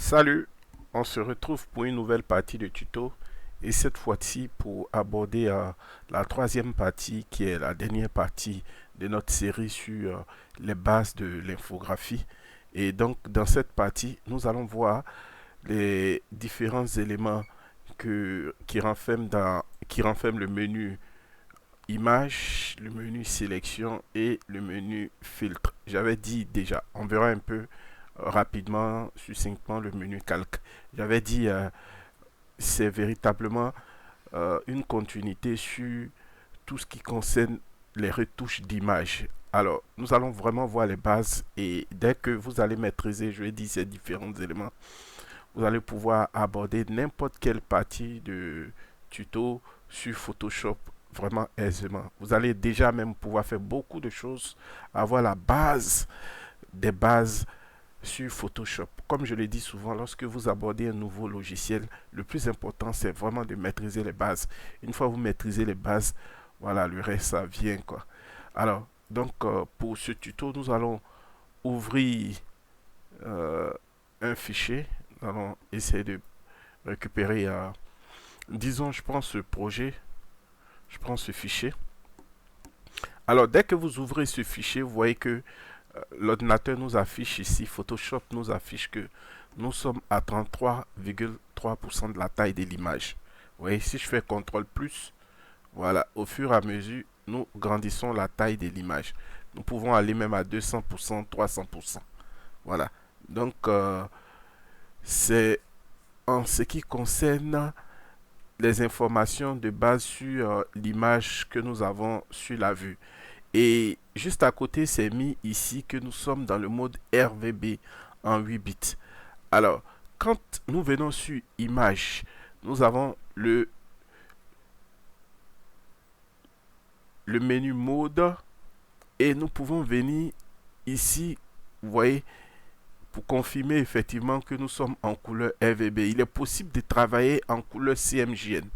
Salut, on se retrouve pour une nouvelle partie de tuto et cette fois-ci pour aborder la troisième partie qui est la dernière partie de notre série sur les bases de l'infographie. Et donc dans cette partie, nous allons voir les différents éléments qui renferment le menu image, le menu sélection et le menu filtre. J'avais dit déjà, on verra un peu rapidement, succinctement le menu calque. J'avais dit, c'est véritablement une continuité sur tout ce qui concerne les retouches d'image. Alors, nous allons vraiment voir les bases et dès que vous allez maîtriser, je vais dire, ces différents éléments, vous allez pouvoir aborder n'importe quelle partie de tuto sur Photoshop vraiment aisément. Vous allez déjà même pouvoir faire beaucoup de choses, avoir la base des bases sur Photoshop. Comme je le dis souvent, lorsque vous abordez un nouveau logiciel, le plus important, c'est vraiment de maîtriser les bases. Une fois que vous maîtrisez les bases, voilà, le reste, ça vient, quoi. Alors, donc, pour ce tuto, nous allons ouvrir euh, un fichier. Nous allons essayer de récupérer, disons, je prends ce projet, je prends ce fichier. Alors, dès que vous ouvrez ce fichier, vous voyez que l'ordinateur nous affiche ici, Photoshop nous affiche que nous sommes à 33,3% de la taille de l'image. Vous voyez, si je fais CTRL plus, voilà, au fur et à mesure, nous grandissons la taille de l'image. Nous pouvons aller même à 200%, 300%. Voilà. Donc, c'est en ce qui concerne les informations de base sur l'image que nous avons sur la vue. Et juste à côté, c'est mis ici que nous sommes dans le mode RVB en 8 bits. Alors, quand nous venons sur image, nous avons le menu mode et nous pouvons venir ici, vous voyez, pour confirmer effectivement que nous sommes en couleur RVB. Il est possible de travailler en couleur CMJN.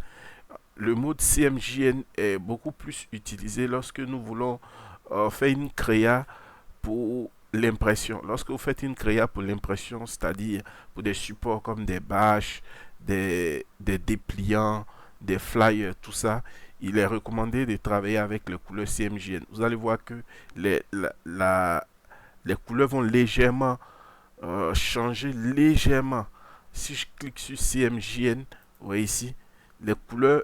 Le mode CMJN est beaucoup plus utilisé lorsque nous voulons faire une créa pour l'impression. Lorsque vous faites une créa pour l'impression, c'est-à-dire pour des supports comme des bâches, des dépliants, des flyers, tout ça, il est recommandé de travailler avec les couleurs CMJN. Vous allez voir que les couleurs vont légèrement changer, légèrement. Si je clique sur CMJN, vous voyez ici, les couleurs,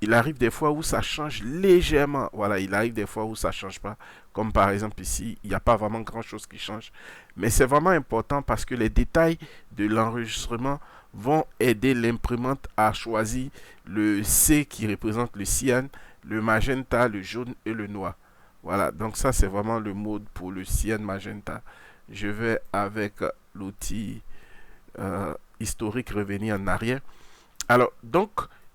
il arrive des fois où ça change légèrement. Voilà, il arrive des fois où ça change pas. Comme par exemple ici, il n'y a pas vraiment grand chose qui change. Mais c'est vraiment important parce que les détails de l'enregistrement vont aider l'imprimante à choisir le C qui représente le cyan, le magenta, le jaune et le noir. Voilà, donc ça c'est vraiment le mode pour le cyan magenta. Je vais avec l'outil historique revenir en arrière. Alors, donc,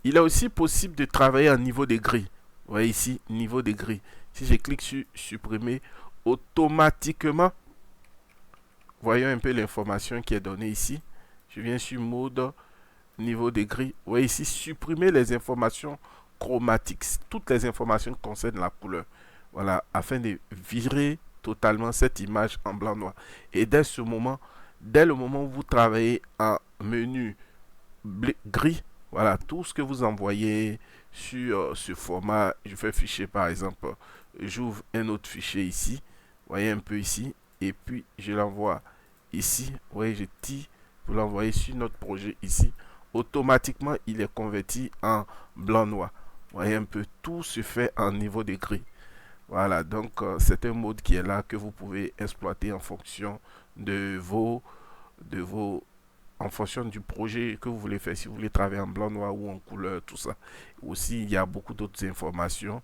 il est aussi possible de travailler en niveau de gris. Vous voyez ici, niveau de gris. Si je clique sur supprimer, automatiquement, voyons un peu l'information qui est donnée ici. Je viens sur mode, niveau de gris. Vous voyez ici, supprimer les informations chromatiques. Toutes les informations qui concernent la couleur. Voilà, afin de virer totalement cette image en blanc-noir. Et dès le moment où vous travaillez en menu gris, voilà, tout ce que vous envoyez sur ce format, je fais fichier par exemple, j'ouvre un autre fichier ici, vous voyez un peu ici, et puis je l'envoie ici, vous voyez, je tire pour l'envoyer sur notre projet ici, automatiquement il est converti en blanc-noir. Vous voyez un peu, tout se fait en niveau de gris. Voilà, donc c'est un mode qui est là que vous pouvez exploiter en fonction de vos en fonction du projet que vous voulez faire, si vous voulez travailler en blanc, noir ou en couleur, tout ça. Aussi, il y a beaucoup d'autres informations.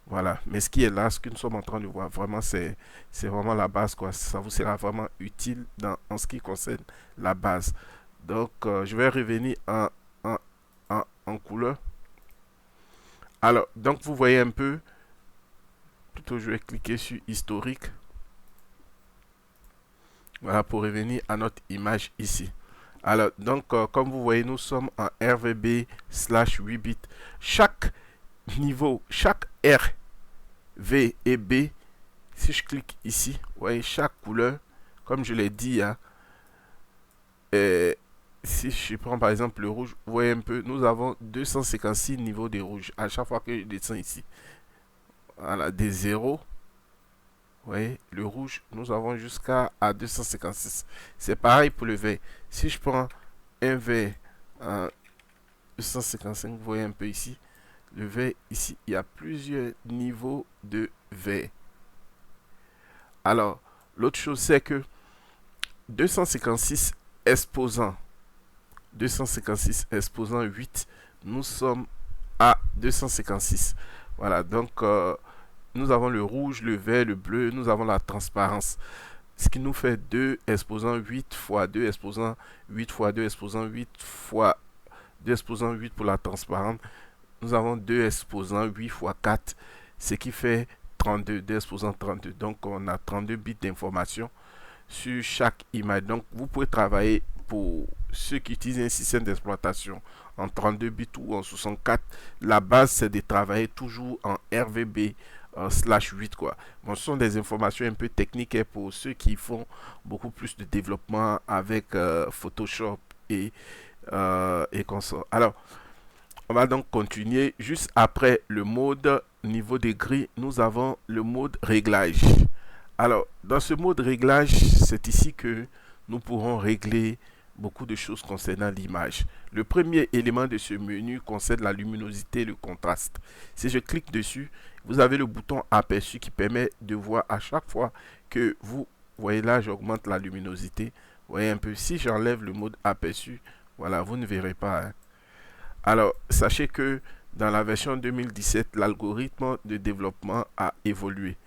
Voilà. Mais ce qui est là, ce que nous sommes en train de voir, vraiment, c'est vraiment la base, quoi. Ça vous sera vraiment utile en ce qui concerne la base. Donc, je vais revenir en couleur. Alors, donc, vous voyez un peu, plutôt, je vais cliquer sur historique. Voilà, pour revenir à notre image ici. Alors, donc, comme vous voyez, nous sommes en RVB slash 8 bits. Chaque niveau, chaque R, V et B, si je clique ici, vous voyez, chaque couleur, comme je l'ai dit, hein, Et si je prends par exemple le rouge, vous voyez un peu, nous avons 256 niveaux de rouge à chaque fois que je descends ici. Voilà, des zéros. Vous voyez, le rouge, nous avons jusqu'à à 256. C'est pareil pour le vert. Si je prends un vert à 255, vous voyez un peu ici, le vert ici, il y a plusieurs niveaux de vert. Alors, l'autre chose, c'est que 256 exposants, 256 exposant 8, nous sommes à 256. Voilà, donc nous avons le rouge, le vert, le bleu, nous avons la transparence. Ce qui nous fait 2 exposant 8 fois 2 exposant 8 fois 2 exposant 8 fois 2 exposant 8 pour la transparente. Nous avons 2 exposant 8 fois 4, ce qui fait 32, 2 exposant 32. Donc on a 32 bits d'information sur chaque image. Donc vous pouvez travailler pour ceux qui utilisent un système d'exploitation en 32 bits ou en 64. La base c'est de travailler toujours en RVB slash 8 quoi. Bon, ce sont des informations un peu techniques pour ceux qui font beaucoup plus de développement avec Photoshop et consorts. Alors, on va donc continuer. Juste après le mode niveau de gris, nous avons le mode réglage. Alors, dans ce mode réglage, c'est ici que nous pourrons régler beaucoup de choses concernant l'image. Le premier élément de ce menu concerne la luminosité et le contraste. Si je clique dessus, vous avez le bouton aperçu qui permet de voir à chaque fois que vous voyez là, j'augmente la luminosité. Vous voyez un peu, si j'enlève le mode aperçu, voilà, vous ne verrez pas. Hein. Alors, sachez que dans la version 2017, l'algorithme de développement a évolué.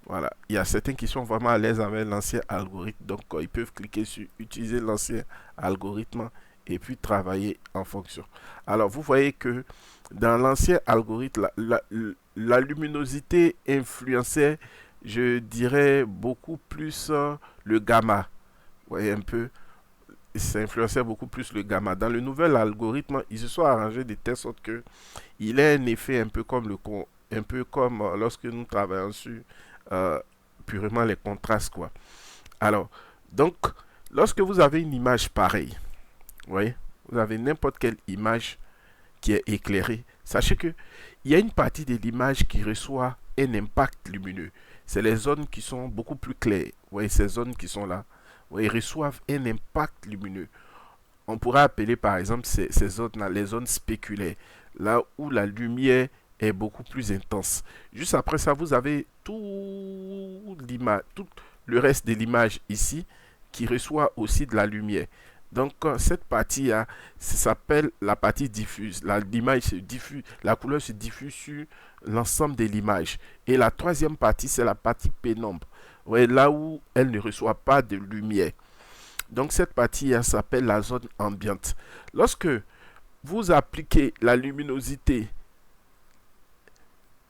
Voilà, il y a certains qui sont vraiment à l'aise avec l'ancien algorithme, donc ils peuvent cliquer sur utiliser l'ancien algorithme et puis travailler en fonction. Alors, vous voyez que dans l'ancien algorithme, la luminosité influençait, je dirais, beaucoup plus le gamma. Vous voyez un peu, ça influençait beaucoup plus le gamma. Dans le nouvel algorithme, ils se sont arrangés de telle sorte que il a un effet un peu comme lorsque nous travaillons sur euh, purement les contrastes quoi. Alors, donc, lorsque vous avez une image pareille, vous voyez, vous avez n'importe quelle image qui est éclairée, sachez que il y a une partie de l'image qui reçoit un impact lumineux. C'est les zones qui sont beaucoup plus claires. Vous voyez, ces zones qui sont là, vous voyez, reçoivent un impact lumineux. On pourrait appeler par exemple ces zones-là les zones spéculaires, là où la lumière est beaucoup plus intense. Juste après ça, vous avez tout le reste de l'image ici qui reçoit aussi de la lumière. Donc cette partie-là, ça s'appelle la partie diffuse. L'image se diffuse, la couleur se diffuse sur l'ensemble de l'image. Et la troisième partie, c'est la partie pénombre. Ouais, là où elle ne reçoit pas de lumière. Donc cette partie s'appelle la zone ambiante. Lorsque vous appliquez la luminosité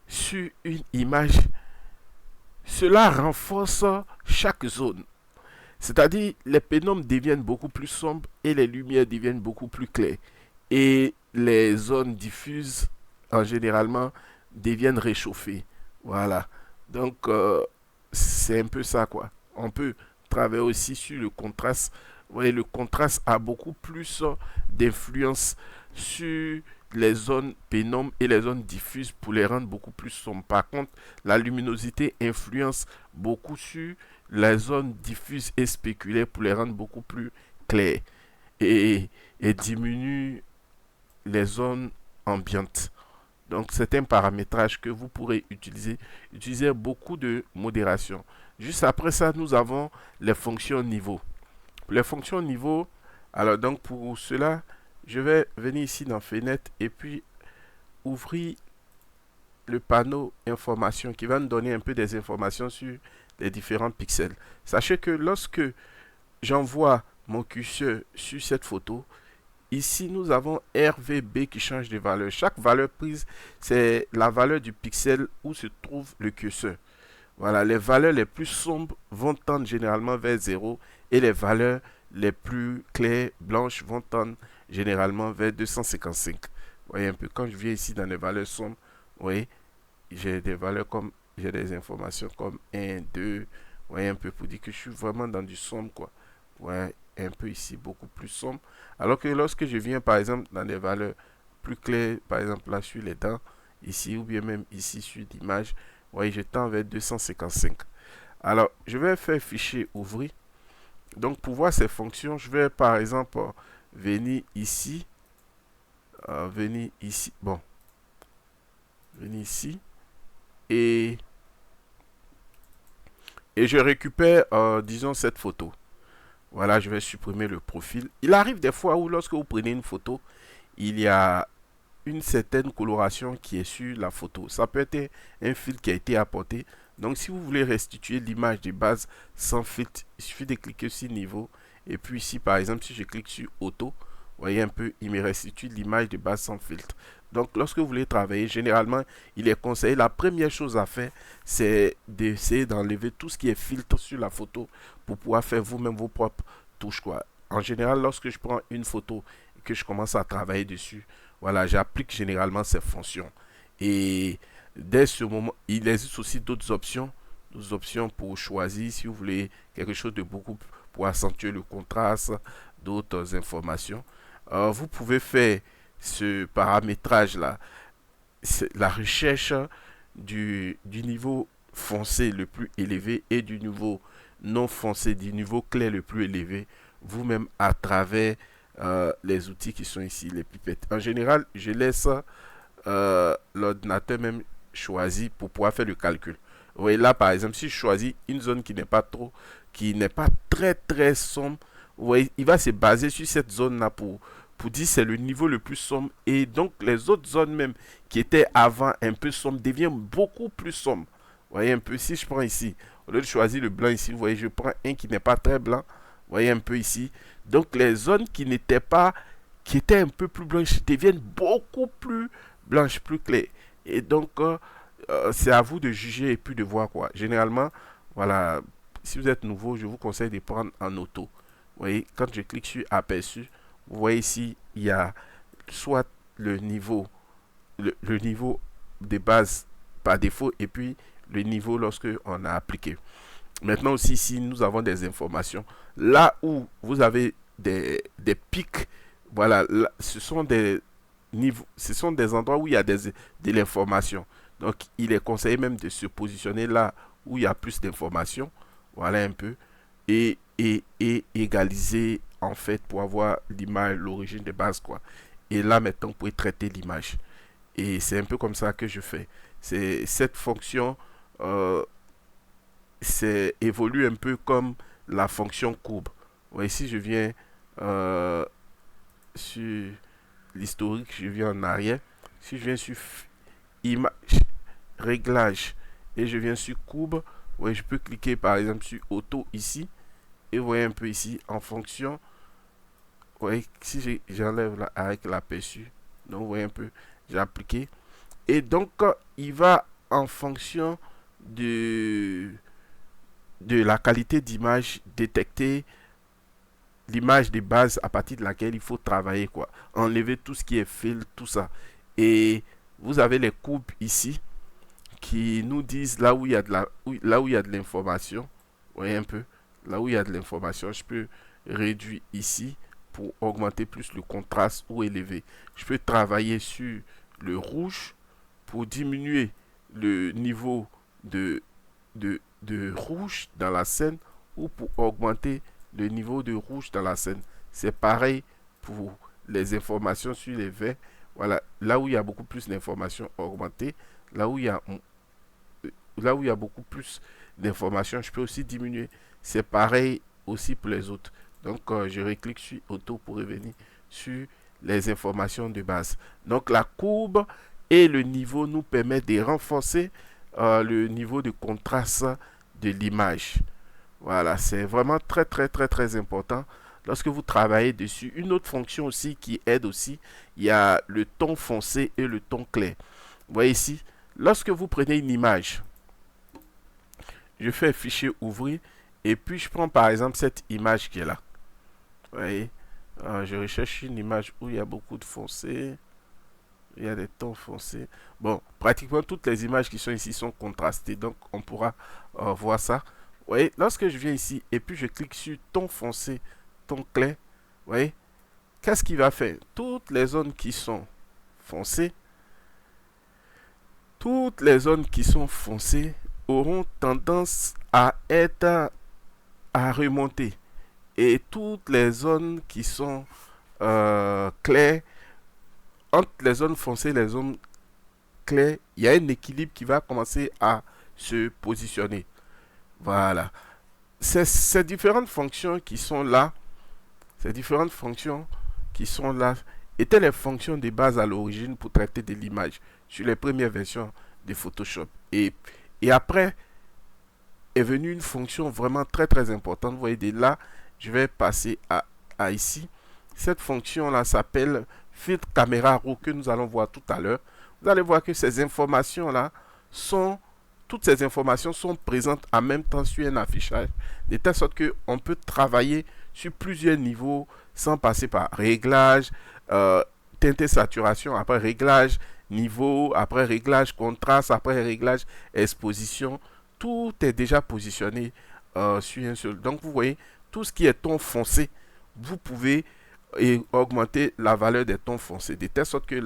sur une image, cela renforce chaque zone. C'est-à-dire les pénombres deviennent beaucoup plus sombres et les lumières deviennent beaucoup plus claires. Et les zones diffuses, en généralement, deviennent réchauffées. Voilà. Donc, c'est un peu ça, quoi. On peut travailler aussi sur le contraste. Vous voyez, le contraste a beaucoup plus d'influence sur les zones pénombres et les zones diffuses pour les rendre beaucoup plus sombres. Par contre, la luminosité influence beaucoup sur les zones diffuses et spéculaires pour les rendre beaucoup plus claires et diminue les zones ambiantes. Donc c'est un paramétrage que vous pourrez utiliser. Utiliser beaucoup de modération. Juste après ça, nous avons les fonctions niveau. Pour les fonctions niveau, alors donc pour cela, je vais venir ici dans Fenêtre et puis ouvrir le panneau information qui va nous donner un peu des informations sur les différents pixels. Sachez que lorsque j'envoie mon curseur sur cette photo, ici nous avons RVB qui change de valeur. Chaque valeur prise, c'est la valeur du pixel où se trouve le curseur. Voilà, les valeurs les plus sombres vont tendre généralement vers 0 et les valeurs les plus claires, blanches, vont tendre généralement vers 255. Vous voyez un peu, quand je viens ici dans les valeurs sombres, vous voyez, j'ai des valeurs comme, j'ai des informations comme 1, 2, vous voyez un peu, pour dire que je suis vraiment dans du sombre, quoi. Ouais, un peu ici beaucoup plus sombre. Alors que lorsque je viens par exemple dans des valeurs plus claires, par exemple là sur les dents, ici ou bien même ici sur l'image, vous voyez, je tends vers 255. Alors, je vais faire fichier ouvrir. Donc, pour voir ces fonctions, je vais par exemple venir ici, bon, venir ici et je récupère, disons, cette photo. Voilà, je vais supprimer le profil. Il arrive des fois où lorsque vous prenez une photo, il y a une certaine coloration qui est sur la photo. Ça peut être un filtre qui a été apporté. Donc, si vous voulez restituer l'image de base sans filtre, il suffit de cliquer sur niveau. Et puis ici, par exemple, si je clique sur auto, vous voyez un peu, il me restitue l'image de base sans filtre. Donc, lorsque vous voulez travailler, généralement, il est conseillé, la première chose à faire, c'est d'essayer d'enlever tout ce qui est filtre sur la photo pour pouvoir faire vous-même vos propres touches, quoi. En général, lorsque je prends une photo et que je commence à travailler dessus, voilà, j'applique généralement ces fonctions. Et dès ce moment, il existe aussi d'autres options pour choisir si vous voulez quelque chose de beaucoup pour accentuer le contraste, d'autres informations. Vous pouvez faire ce paramétrage là, la recherche du niveau foncé le plus élevé et du niveau non foncé, du niveau clair le plus élevé, vous-même à travers les outils qui sont ici, les pipettes. En général, je laisse l'ordinateur même choisi pour pouvoir faire le calcul. Vous voyez là, par exemple, si je choisis une zone qui n'est pas très très sombre, vous voyez, il va se baser sur cette zone-là pour dire c'est le niveau le plus sombre. Et donc, les autres zones même qui étaient avant un peu sombres deviennent beaucoup plus sombres. Vous voyez un peu, si je prends ici, au lieu de choisir le blanc ici, vous voyez, je prends un qui n'est pas très blanc. Vous voyez un peu ici. Donc, les zones qui n'étaient pas, qui étaient un peu plus blanches, deviennent beaucoup plus blanches, plus claires. Et donc, c'est à vous de juger et puis de voir quoi. Généralement, voilà, si vous êtes nouveau, je vous conseille de prendre en auto. Vous voyez, quand je clique sur aperçu, vous voyez ici, il y a soit le niveau, le niveau de base par défaut et puis le niveau lorsque on a appliqué. Maintenant aussi, ici, nous avons des informations. Là où vous avez des pics, voilà, là, ce sont des niveaux, ce sont des endroits où il y a de l'information. Donc, il est conseillé même de se positionner là où il y a plus d'informations. Voilà un peu. Et égaliser, en fait, pour avoir l'image, l'origine de base, quoi. Et là, maintenant, vous pouvez traiter l'image. Et c'est un peu comme ça que je fais. C'est cette fonction, euh, c'est évolue un peu comme la fonction courbe. Ouais, ici, je viens euh, sur l'historique, je viens en arrière. Si je viens sur image, réglage et je viens sur courbe, ouais, je peux cliquer par exemple sur auto ici et vous voyez un peu ici en fonction. Ouais, si j'enlève là avec l'aperçu, donc vous voyez un peu, j'ai appliqué. Et donc, il va en fonction de la qualité d'image détecter l'image de base à partir de laquelle il faut travailler, quoi. Enlever tout ce qui est fil, tout ça. Et vous avez les courbes ici qui nous disent là où il y a là où il y a de l'information. Vous voyez un peu, là où il y a de l'information, je peux réduire ici pour augmenter plus le contraste ou élever. Je peux travailler sur le rouge pour diminuer le niveau de rouge dans la scène ou pour augmenter le niveau de rouge dans la scène. C'est pareil pour les informations sur les verts. Voilà, là où il y a beaucoup plus d'informations, augmenter. Là où il y a, là où il y a beaucoup plus d'informations, je peux aussi diminuer. C'est pareil aussi pour les autres. Donc, je reclique sur auto pour revenir sur les informations de base. Donc, la courbe et le niveau nous permettent de renforcer le niveau de contraste de l'image. Voilà, c'est vraiment très très très très important lorsque vous travaillez dessus. Une autre fonction aussi qui aide aussi, il y a le ton foncé et le ton clair. Vous voyez ici, lorsque vous prenez une image, je fais fichier ouvrir et puis je prends par exemple cette image qui est là. Vous voyez, je recherche une image où il y a beaucoup de foncé. Il y a des tons foncés. Bon, pratiquement toutes les images qui sont ici sont contrastées. Donc, on pourra voir ça. Vous voyez, lorsque je viens ici et puis je clique sur ton foncé ton clair, vous voyez, qu'est-ce qu'il va faire? Toutes les zones qui sont foncées, auront tendance à remonter. Et toutes les zones qui sont claires, entre les zones foncées et les zones claires, il y a un équilibre qui va commencer à se positionner. Voilà. Ces différentes fonctions qui sont là, étaient les fonctions de base à l'origine pour traiter de l'image sur les premières versions de Photoshop. Et après est venue une fonction vraiment très très importante. Vous voyez, de là, je vais passer à ici. Cette fonction là s'appelle filtre caméra raw que nous allons voir tout à l'heure. Vous allez voir que ces informations là toutes ces informations sont présentes en même temps sur un affichage, de telle sorte qu'on peut travailler sur plusieurs niveaux sans passer par réglage, teinte et saturation, après réglage niveau, après réglage contraste, après réglage exposition. Tout est déjà positionné sur un seul. Donc vous voyez, tout ce qui est ton foncé, vous pouvez augmenter la valeur des tons foncés, de telle sorte que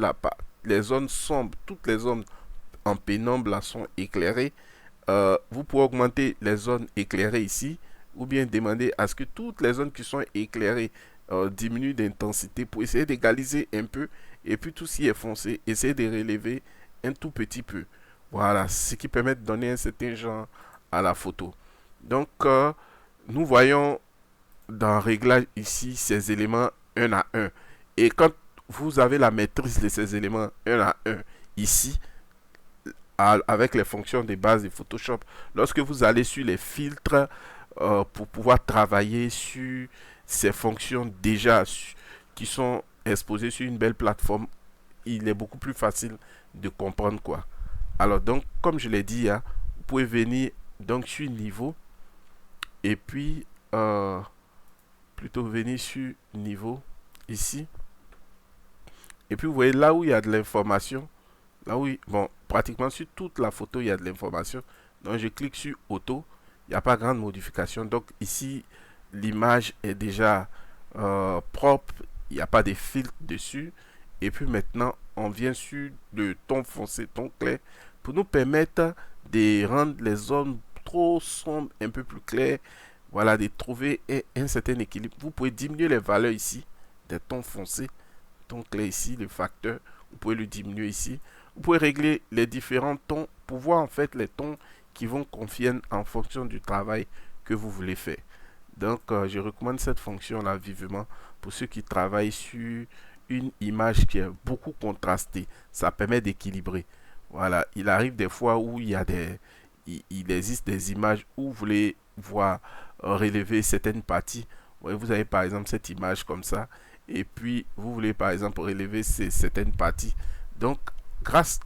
les zones sombres, toutes les zones en pénombre là, sont éclairées. Vous pouvez augmenter les zones éclairées ici, ou bien demander à ce que toutes les zones qui sont éclairées diminuent d'intensité pour essayer d'égaliser un peu. Et puis tout ce qui est foncé, essayer de relever un tout petit peu. Voilà, ce qui permet de donner un certain genre à la photo. Donc, nous voyons dans réglage ici ces éléments un à un. Et quand vous avez la maîtrise de ces éléments un à un ici, avec les fonctions de base de Photoshop, lorsque vous allez sur les filtres pour pouvoir travailler sur ces fonctions déjà qui sont exposées sur une belle plateforme, il est beaucoup plus facile de comprendre quoi. Alors donc, comme je l'ai dit, hein, vous pouvez venir donc sur niveau et puis plutôt venir sur niveau ici. Et puis vous voyez là où il y a de l'information, là où pratiquement sur toute la photo il y a de l'information. Donc je clique sur auto, il n'y a pas grande modification. Donc ici l'image est déjà propre, il n'y a pas de filtre dessus. Et puis maintenant on vient sur le ton foncé, ton clair, pour nous permettre de rendre les zones trop sombres un peu plus claires. Voilà, de trouver un certain équilibre. Vous pouvez diminuer les valeurs ici des tons foncés, ton clair ici, le facteur, vous pouvez le diminuer ici. Vous pouvez régler les différents tons pour voir en fait les tons qui vont convenir en fonction du travail que vous voulez faire. Donc je recommande cette fonction là vivement pour ceux qui travaillent sur une image qui est beaucoup contrastée. Ça permet d'équilibrer. Voilà, il arrive des fois où il existe des images où vous voulez voir relever certaines parties. Vous avez par exemple cette image comme ça, et puis vous voulez par exemple relever certaines parties. Donc grâce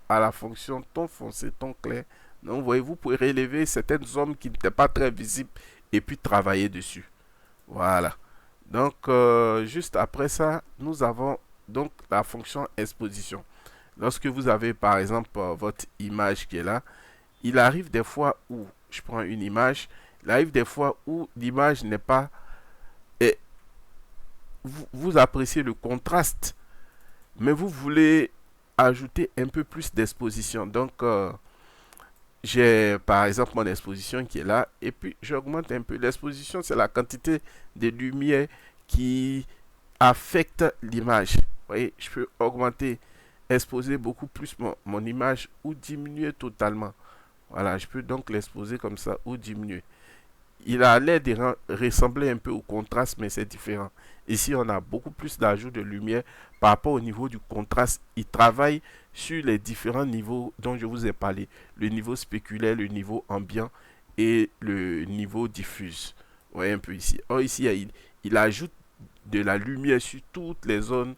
à la fonction ton foncé, ton clair, donc vous pouvez relever certaines zones qui n'étaient pas très visibles et puis travailler dessus. Voilà. Donc juste après ça, nous avons donc la fonction exposition. Lorsque vous avez par exemple votre image qui est là, il arrive des fois où je prends une image, il arrive des fois où l'image n'est pas et vous appréciez le contraste, mais vous voulez ajouter un peu plus d'exposition. Donc j'ai par exemple mon exposition qui est là, et puis j'augmente un peu. L'exposition, c'est la quantité de lumière qui affecte l'image. Vous voyez, je peux augmenter, exposer beaucoup plus mon image ou diminuer totalement. Voilà, je peux donc l'exposer comme ça ou diminuer. Il a l'air de ressembler un peu au contraste, mais c'est différent. Ici, on a beaucoup plus d'ajout de lumière par rapport au niveau du contraste. Il travaille sur les différents niveaux dont je vous ai parlé. Le niveau spéculaire, le niveau ambiant et le niveau diffuse. Vous voyez un peu ici. Or, ici, il ajoute de la lumière sur toutes les zones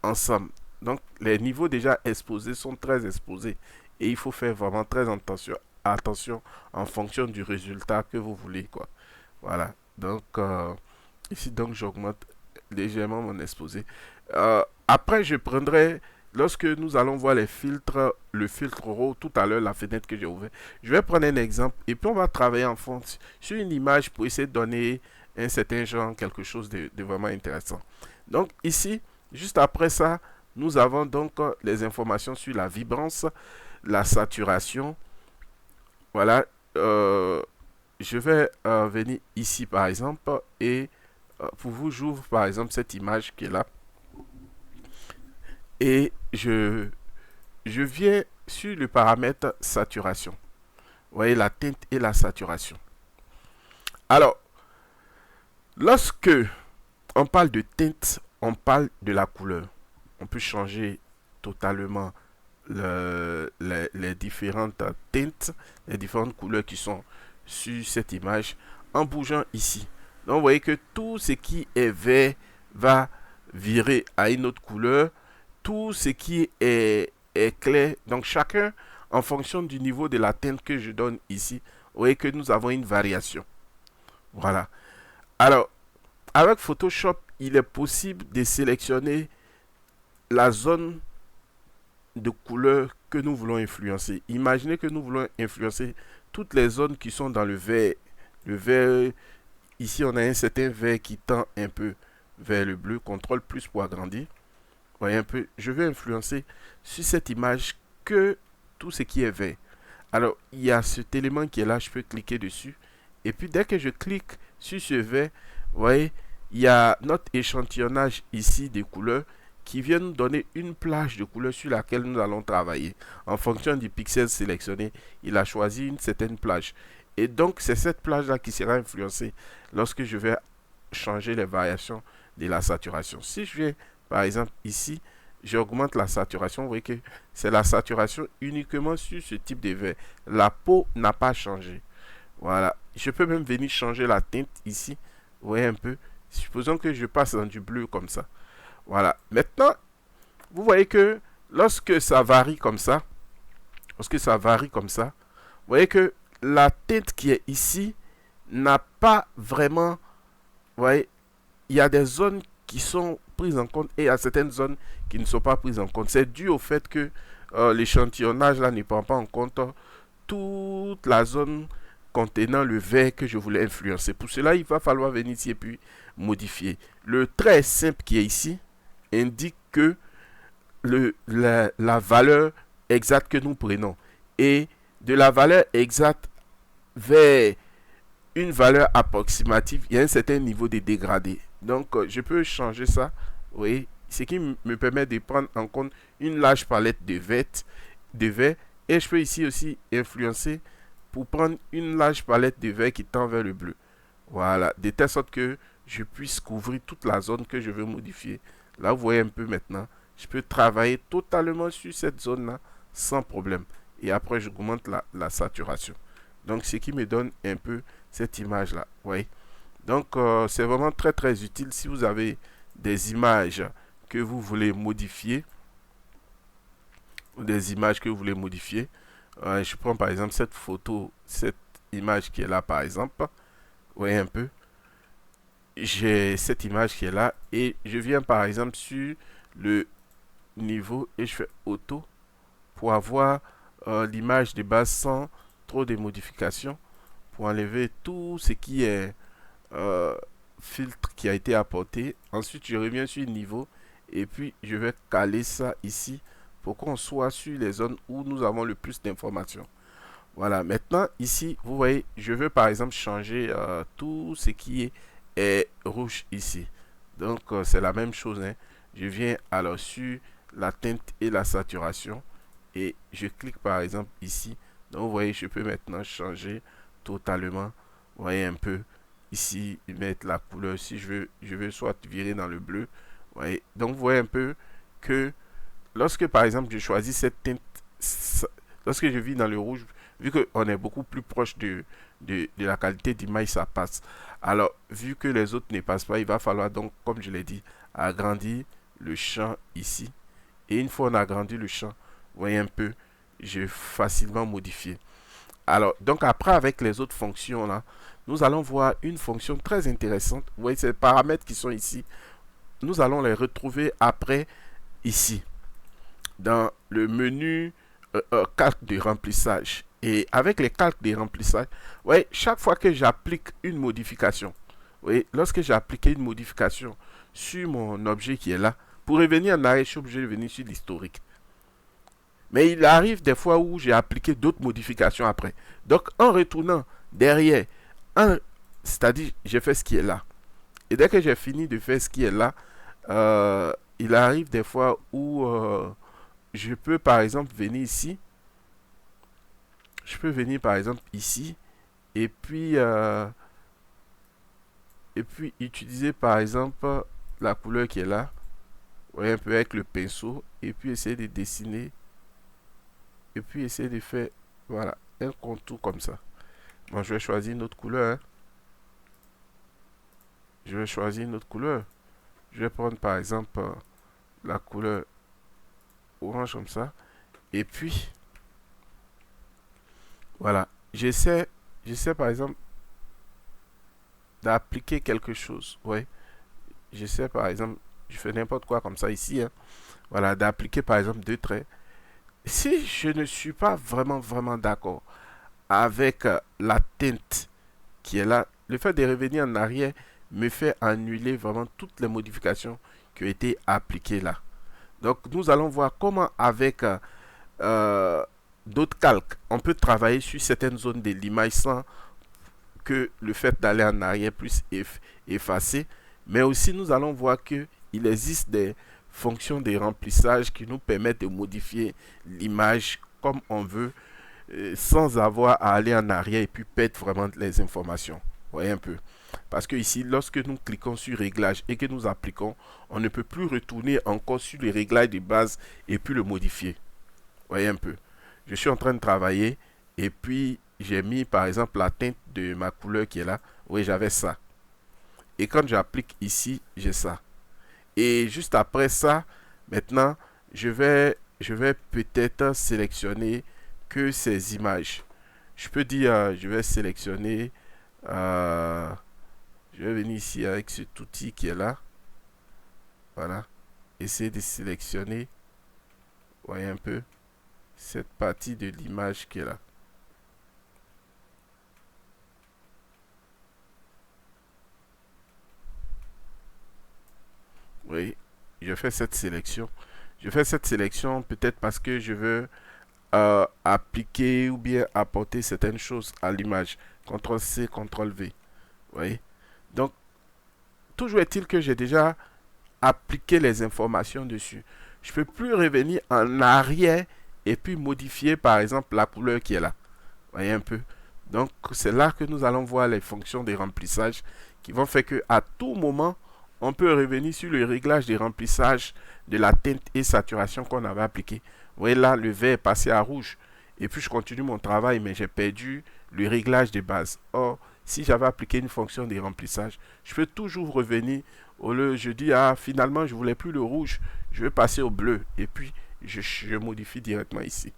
ensemble. Donc, les niveaux déjà exposés sont très exposés. Et il faut faire vraiment très attention en fonction du résultat que vous voulez, quoi. Voilà. Donc, ici, donc, j'augmente légèrement mon exposé. Après, je prendrai, lorsque nous allons voir les filtres, le filtre RAW, tout à l'heure, la fenêtre que j'ai ouverte, je vais prendre un exemple et puis on va travailler en fond sur une image pour essayer de donner un certain genre, quelque chose de vraiment intéressant. Donc ici, juste après ça, nous avons donc les informations sur la vibrance, la saturation. Voilà, je vais venir ici par exemple et pour vous, j'ouvre par exemple cette image qui est là et je viens sur le paramètre saturation. Vous voyez la teinte et la saturation. Alors, lorsque on parle de teinte, on parle de la couleur. On peut changer totalement les différentes teintes, les différentes couleurs qui sont sur cette image en bougeant ici. Donc vous voyez que tout ce qui est vert va virer à une autre couleur. Tout ce qui est clair, donc chacun en fonction du niveau de la teinte que je donne ici, vous voyez que nous avons une variation. Voilà. Alors, avec Photoshop, il est possible de sélectionner la zone de couleur que nous voulons influencer. Imaginez que nous voulons influencer toutes les zones qui sont dans le vert. Le vert, ici on a un certain vert qui tend un peu vers le bleu. CTRL plus pour agrandir. Voyez un peu, je vais influencer sur cette image que tout ce qui est vert. Alors, il y a cet élément qui est là, je peux cliquer dessus. Et puis, dès que je clique sur ce vert, vous voyez, il y a notre échantillonnage ici des couleurs qui vient nous donner une plage de couleurs sur laquelle nous allons travailler. En fonction du pixel sélectionné, il a choisi une certaine plage. Et donc, c'est cette plage-là qui sera influencée lorsque je vais changer les variations de la saturation. Si je vais, par exemple, ici, j'augmente la saturation, vous voyez que c'est la saturation uniquement sur ce type de vert. La peau n'a pas changé. Voilà. Je peux même venir changer la teinte ici. Vous voyez un peu. Supposons que je passe dans du bleu comme ça. Voilà. Maintenant, vous voyez que lorsque ça varie comme ça, vous voyez que la teinte qui est ici n'a pas vraiment, vous voyez, il y a des zones qui sont prises en compte et il y a certaines zones qui ne sont pas prises en compte. C'est dû au fait que l'échantillonnage là ne prend pas en compte toute la zone contenant le vert que je voulais influencer. Pour cela, il va falloir venir ici et puis modifier. Le trait simple qui est ici indique que la valeur exacte que nous prenons. Et de la valeur exacte vers une valeur approximative, il y a un certain niveau de dégradé. Donc, je peux changer ça, oui, ce qui me permet de prendre en compte une large palette de vert. Et je peux ici aussi influencer pour prendre une large palette de vert qui tend vers le bleu. Voilà, de telle sorte que je puisse couvrir toute la zone que je veux modifier. Là, vous voyez un peu maintenant, je peux travailler totalement sur cette zone-là sans problème. Et après, je augmente la saturation. Donc, ce qui me donne un peu cette image-là. Oui. Donc, c'est vraiment très, très utile si vous avez des images que vous voulez modifier. Ou des images que vous voulez modifier. Je prends par exemple cette photo, cette image qui est là par exemple. Vous voyez un peu. J'ai cette image qui est là et je viens par exemple sur le niveau et je fais auto pour avoir l'image de base sans trop de modifications, pour enlever tout ce qui est filtre qui a été apporté. Ensuite je reviens sur le niveau et puis je vais caler ça ici pour qu'on soit sur les zones où nous avons le plus d'informations. Voilà, maintenant ici vous voyez, je veux par exemple changer tout ce qui est rouge ici. Donc c'est la même chose, hein. Je viens alors sur la teinte et la saturation et je clique par exemple ici. Donc vous voyez, je peux maintenant changer totalement. Vous voyez un peu ici, mettre la couleur. Si je veux soit virer dans le bleu. Vous voyez. Donc vous voyez un peu que lorsque par exemple je choisis cette teinte, lorsque je vis dans le rouge, vu qu'on est beaucoup plus proche de la qualité d'image, ça passe. Alors, vu que les autres ne passent pas, il va falloir donc, comme je l'ai dit, agrandir le champ ici. Et une fois on a agrandi le champ, vous voyez un peu, je vais facilement modifier. Alors, donc après, avec les autres fonctions là, nous allons voir une fonction très intéressante. Vous voyez ces paramètres qui sont ici. Nous allons les retrouver après ici, dans le menu calque de remplissage. Et avec les calques de remplissage, ouais, chaque fois que j'applique une modification, vous voyez, lorsque j'ai appliqué une modification sur mon objet qui est là, pour revenir en arrière, je suis obligé de venir sur l'historique. Mais il arrive des fois où j'ai appliqué d'autres modifications après. Donc, en retournant derrière, c'est-à-dire, j'ai fait ce qui est là. Et dès que j'ai fini de faire ce qui est là, il arrive des fois où je peux, par exemple, venir ici. Je peux venir, par exemple, ici. Et puis, utiliser, par exemple, la couleur qui est là. Vous voyez, un peu avec le pinceau. Et puis, essayer de dessiner. Et puis, essayer de faire, voilà, un contour comme ça. Bon, je vais choisir une autre couleur. Hein. Je vais choisir une autre couleur. Je vais prendre, par exemple, la couleur orange comme ça. Et puis, voilà. J'essaie par exemple, d'appliquer quelque chose. Ouais. J'essaie, par exemple, je fais n'importe quoi comme ça ici. Hein. Voilà, d'appliquer, par exemple, deux traits. Si je ne suis pas vraiment d'accord avec la teinte qui est là, le fait de revenir en arrière me fait annuler vraiment toutes les modifications qui ont été appliquées là. Donc, nous allons voir comment, avec d'autres calques, on peut travailler sur certaines zones de l'image sans que le fait d'aller en arrière puisse effacer. Mais aussi, nous allons voir qu'il existe des fonctions de remplissage qui nous permettent de modifier l'image comme on veut, sans avoir à aller en arrière et puis perdre vraiment les informations. Vous voyez un peu. Parce que ici, lorsque nous cliquons sur réglage et que nous appliquons, on ne peut plus retourner encore sur les réglages de base et puis le modifier. Vous voyez un peu. Je suis en train de travailler et puis j'ai mis par exemple la teinte de ma couleur qui est là. Oui, j'avais ça. Et quand j'applique ici, j'ai ça. Et juste après ça, maintenant, je vais peut-être sélectionner que ces images. Je peux dire, je vais sélectionner, euh, je vais venir ici avec cet outil qui est là. Voilà. Essayer de sélectionner, voyez un peu, cette partie de l'image qui est là. Oui, je fais cette sélection. Je fais cette sélection peut-être parce que je veux appliquer ou bien apporter certaines choses à l'image. CTRL-C, CTRL-V. Vous voyez? Donc, toujours est-il que j'ai déjà appliqué les informations dessus. Je ne peux plus revenir en arrière et puis modifier par exemple la couleur qui est là. Vous voyez un peu? Donc, c'est là que nous allons voir les fonctions de remplissage qui vont faire que à tout moment, on peut revenir sur le réglage de remplissage de la teinte et saturation qu'on avait appliqué. Vous voyez là, le vert est passé à rouge. Et puis je continue mon travail, mais j'ai perdu le réglage de base. Or, si j'avais appliqué une fonction de remplissage, je peux toujours revenir. Au lieu, je dis, ah, finalement, je ne voulais plus le rouge, je vais passer au bleu. Et puis, je modifie directement ici.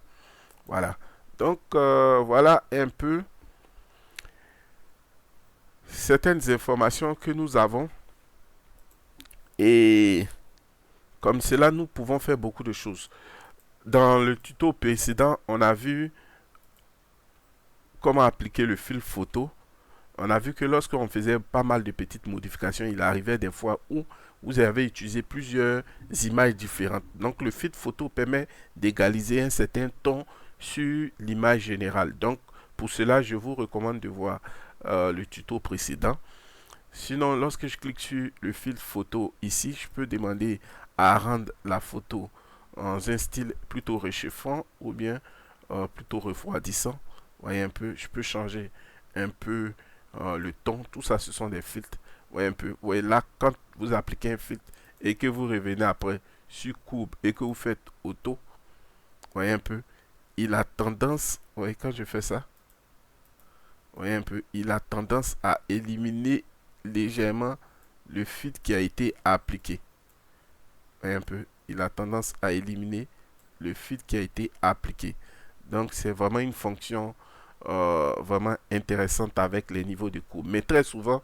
Voilà. Donc, voilà un peu certaines informations que nous avons. Et comme cela, nous pouvons faire beaucoup de choses. Dans le tuto précédent, on a vu comment appliquer le fil photo. On a vu que lorsqu'on faisait pas mal de petites modifications, il arrivait des fois où vous avez utilisé plusieurs images différentes. Donc le fil photo permet d'égaliser un certain ton sur l'image générale. Donc pour cela, je vous recommande de voir le tuto précédent. Sinon, lorsque je clique sur le fil photo ici, je peux demander à rendre la photo dans un style plutôt réchauffant ou bien plutôt refroidissant. Vous voyez un peu, je peux changer un peu le ton. Tout ça, ce sont des filtres. Vous voyez un peu. Vous voyez là, quand vous appliquez un filtre et que vous revenez après sur courbe et que vous faites auto, vous voyez un peu, il a tendance, vous voyez quand je fais ça, vous voyez un peu, il a tendance à éliminer légèrement le filtre qui a été appliqué. Vous voyez un peu, il a tendance à éliminer le filtre qui a été appliqué. Donc c'est vraiment une fonction vraiment intéressante avec les niveaux de courbe. Mais très souvent,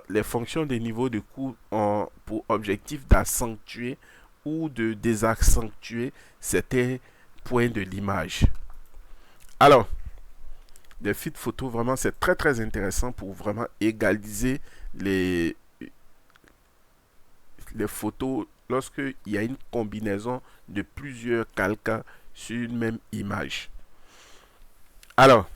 les fonctions des niveaux de courbe ont pour objectif d'accentuer ou de désaccentuer certains points de l'image. Alors, les feeds photo, vraiment, c'est très intéressant pour vraiment égaliser les, les photos lorsqu'il y a une combinaison de plusieurs calques sur une même image. Alors,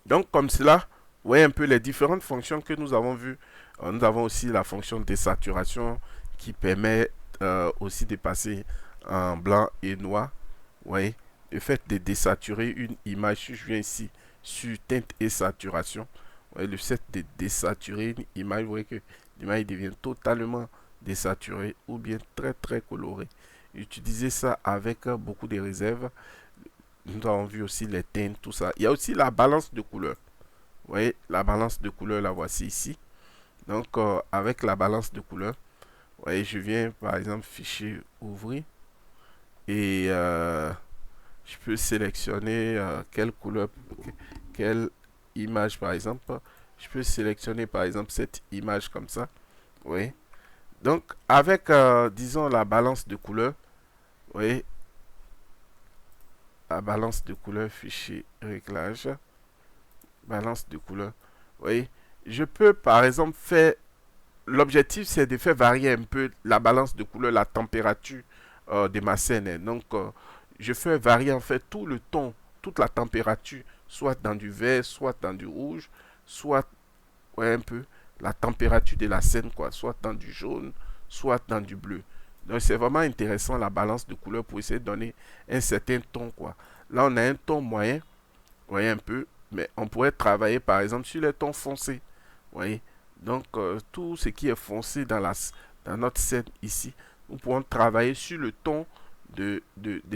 donc comme cela, vous voyez un peu les différentes fonctions que nous avons vues. Nous avons aussi la fonction de saturation qui permet aussi de passer en blanc et noir. Vous voyez, le fait de désaturer une image, si je viens ici sur teinte et saturation, vous voyez, le fait de désaturer une image, vous voyez que l'image devient totalement désaturée ou bien très très colorée. Utiliser ça avec beaucoup de réserves. Nous avons vu aussi les teintes, tout ça. Il y a aussi la balance de couleurs. Vous voyez, la balance de couleurs, la voici ici. Donc, avec la balance de couleurs, vous voyez, je viens par exemple fichier ouvrir et je peux sélectionner quelle couleur, quelle image par exemple. Je peux sélectionner par exemple cette image comme ça. Vous voyez. Donc, avec, disons, la balance de couleurs, vous voyez, la balance de couleurs, fichier réglage, balance de couleurs. Vous voyez, je peux par exemple faire, l'objectif c'est de faire varier un peu la balance de couleur, la température de ma scène. Donc, je fais varier en fait tout le ton, toute la température, soit dans du vert, soit dans du rouge, soit, ouais, un peu la température de la scène, quoi, soit dans du jaune, soit dans du bleu. Donc, c'est vraiment intéressant la balance de couleur pour essayer de donner un certain ton, quoi. Là, on a un ton moyen, vous voyez un peu, mais on pourrait travailler par exemple sur les tons foncés. Vous voyez. Donc, tout ce qui est foncé dans notre scène ici, nous pourrons travailler sur le ton de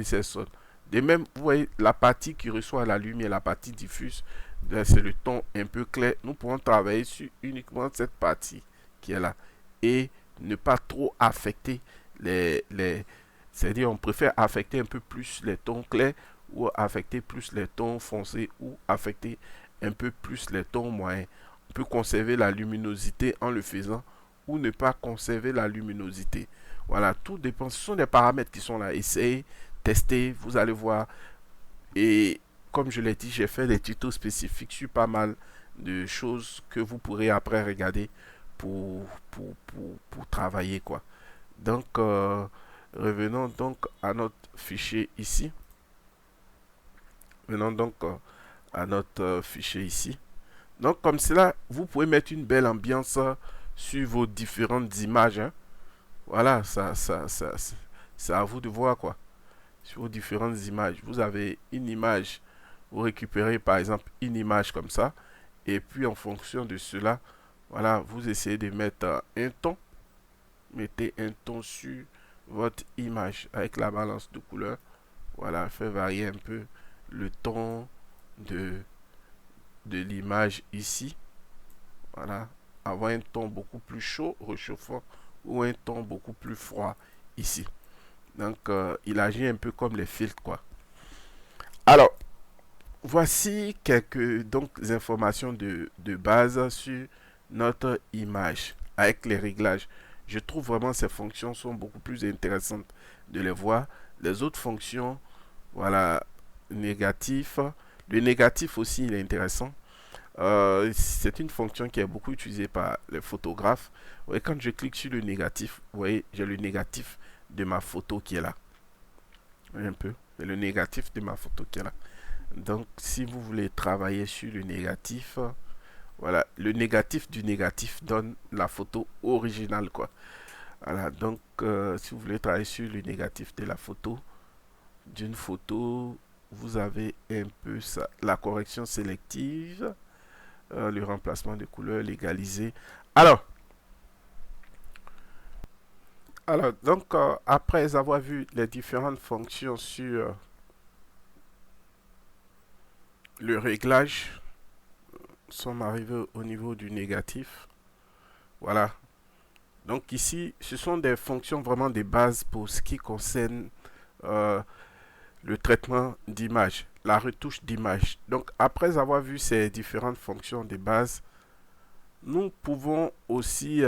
ces zones. De même, vous voyez, la partie qui reçoit la lumière, la partie diffuse, c'est le ton un peu clair. Nous pourrons travailler sur uniquement cette partie qui est là. Et ne pas trop affecter les c'est-à-dire, on préfère affecter un peu plus les tons clairs ou affecter plus les tons foncés ou affecter un peu plus les tons moyens. On peut conserver la luminosité en le faisant ou ne pas conserver la luminosité. Voilà, tout dépend. Ce sont des paramètres qui sont là. Essayez, testez, vous allez voir. Et comme je l'ai dit, j'ai fait des tutos spécifiques sur pas mal de choses que vous pourrez après regarder pour travailler, quoi. Donc, revenons donc à notre fichier ici. Venons donc à notre fichier ici. Donc, comme cela, vous pouvez mettre une belle ambiance sur vos différentes images, hein. Voilà, c'est à vous de voir, quoi. Sur vos différentes images. Vous avez une image, vous récupérez par exemple une image comme ça. Et puis, en fonction de cela, voilà, vous essayez de mettre un ton. Mettez un ton sur votre image avec la balance de couleur. Voilà, fait varier un peu le ton de, de l'image ici. Voilà, avoir un ton beaucoup plus chaud, réchauffant, ou un ton beaucoup plus froid ici. Donc, il agit un peu comme les filtres, quoi. Alors, voici quelques donc, informations de base sur notre image avec les réglages. Je trouve vraiment ces fonctions sont beaucoup plus intéressantes de les voir. Les autres fonctions, voilà, négatif. Le négatif aussi, il est intéressant. C'est une fonction qui est beaucoup utilisée par les photographes. Et quand je clique sur le négatif, vous voyez, j'ai le négatif de ma photo qui est là. Vous voyez un peu, c'est le négatif de ma photo qui est là. Donc, si vous voulez travailler sur le négatif, voilà, le négatif du négatif donne la photo originale, quoi. Voilà, donc, si vous voulez travailler sur le négatif de la photo, d'une photo, vous avez un peu ça, la correction sélective, le remplacement de couleurs, légalisé. Alors, donc, après avoir vu les différentes fonctions sur le réglage, nous sommes arrivés au niveau du négatif. Voilà. Donc ici, ce sont des fonctions vraiment des bases pour ce qui concerne euh, le traitement d'image, la retouche d'image. Donc après avoir vu ces différentes fonctions de base, nous pouvons aussi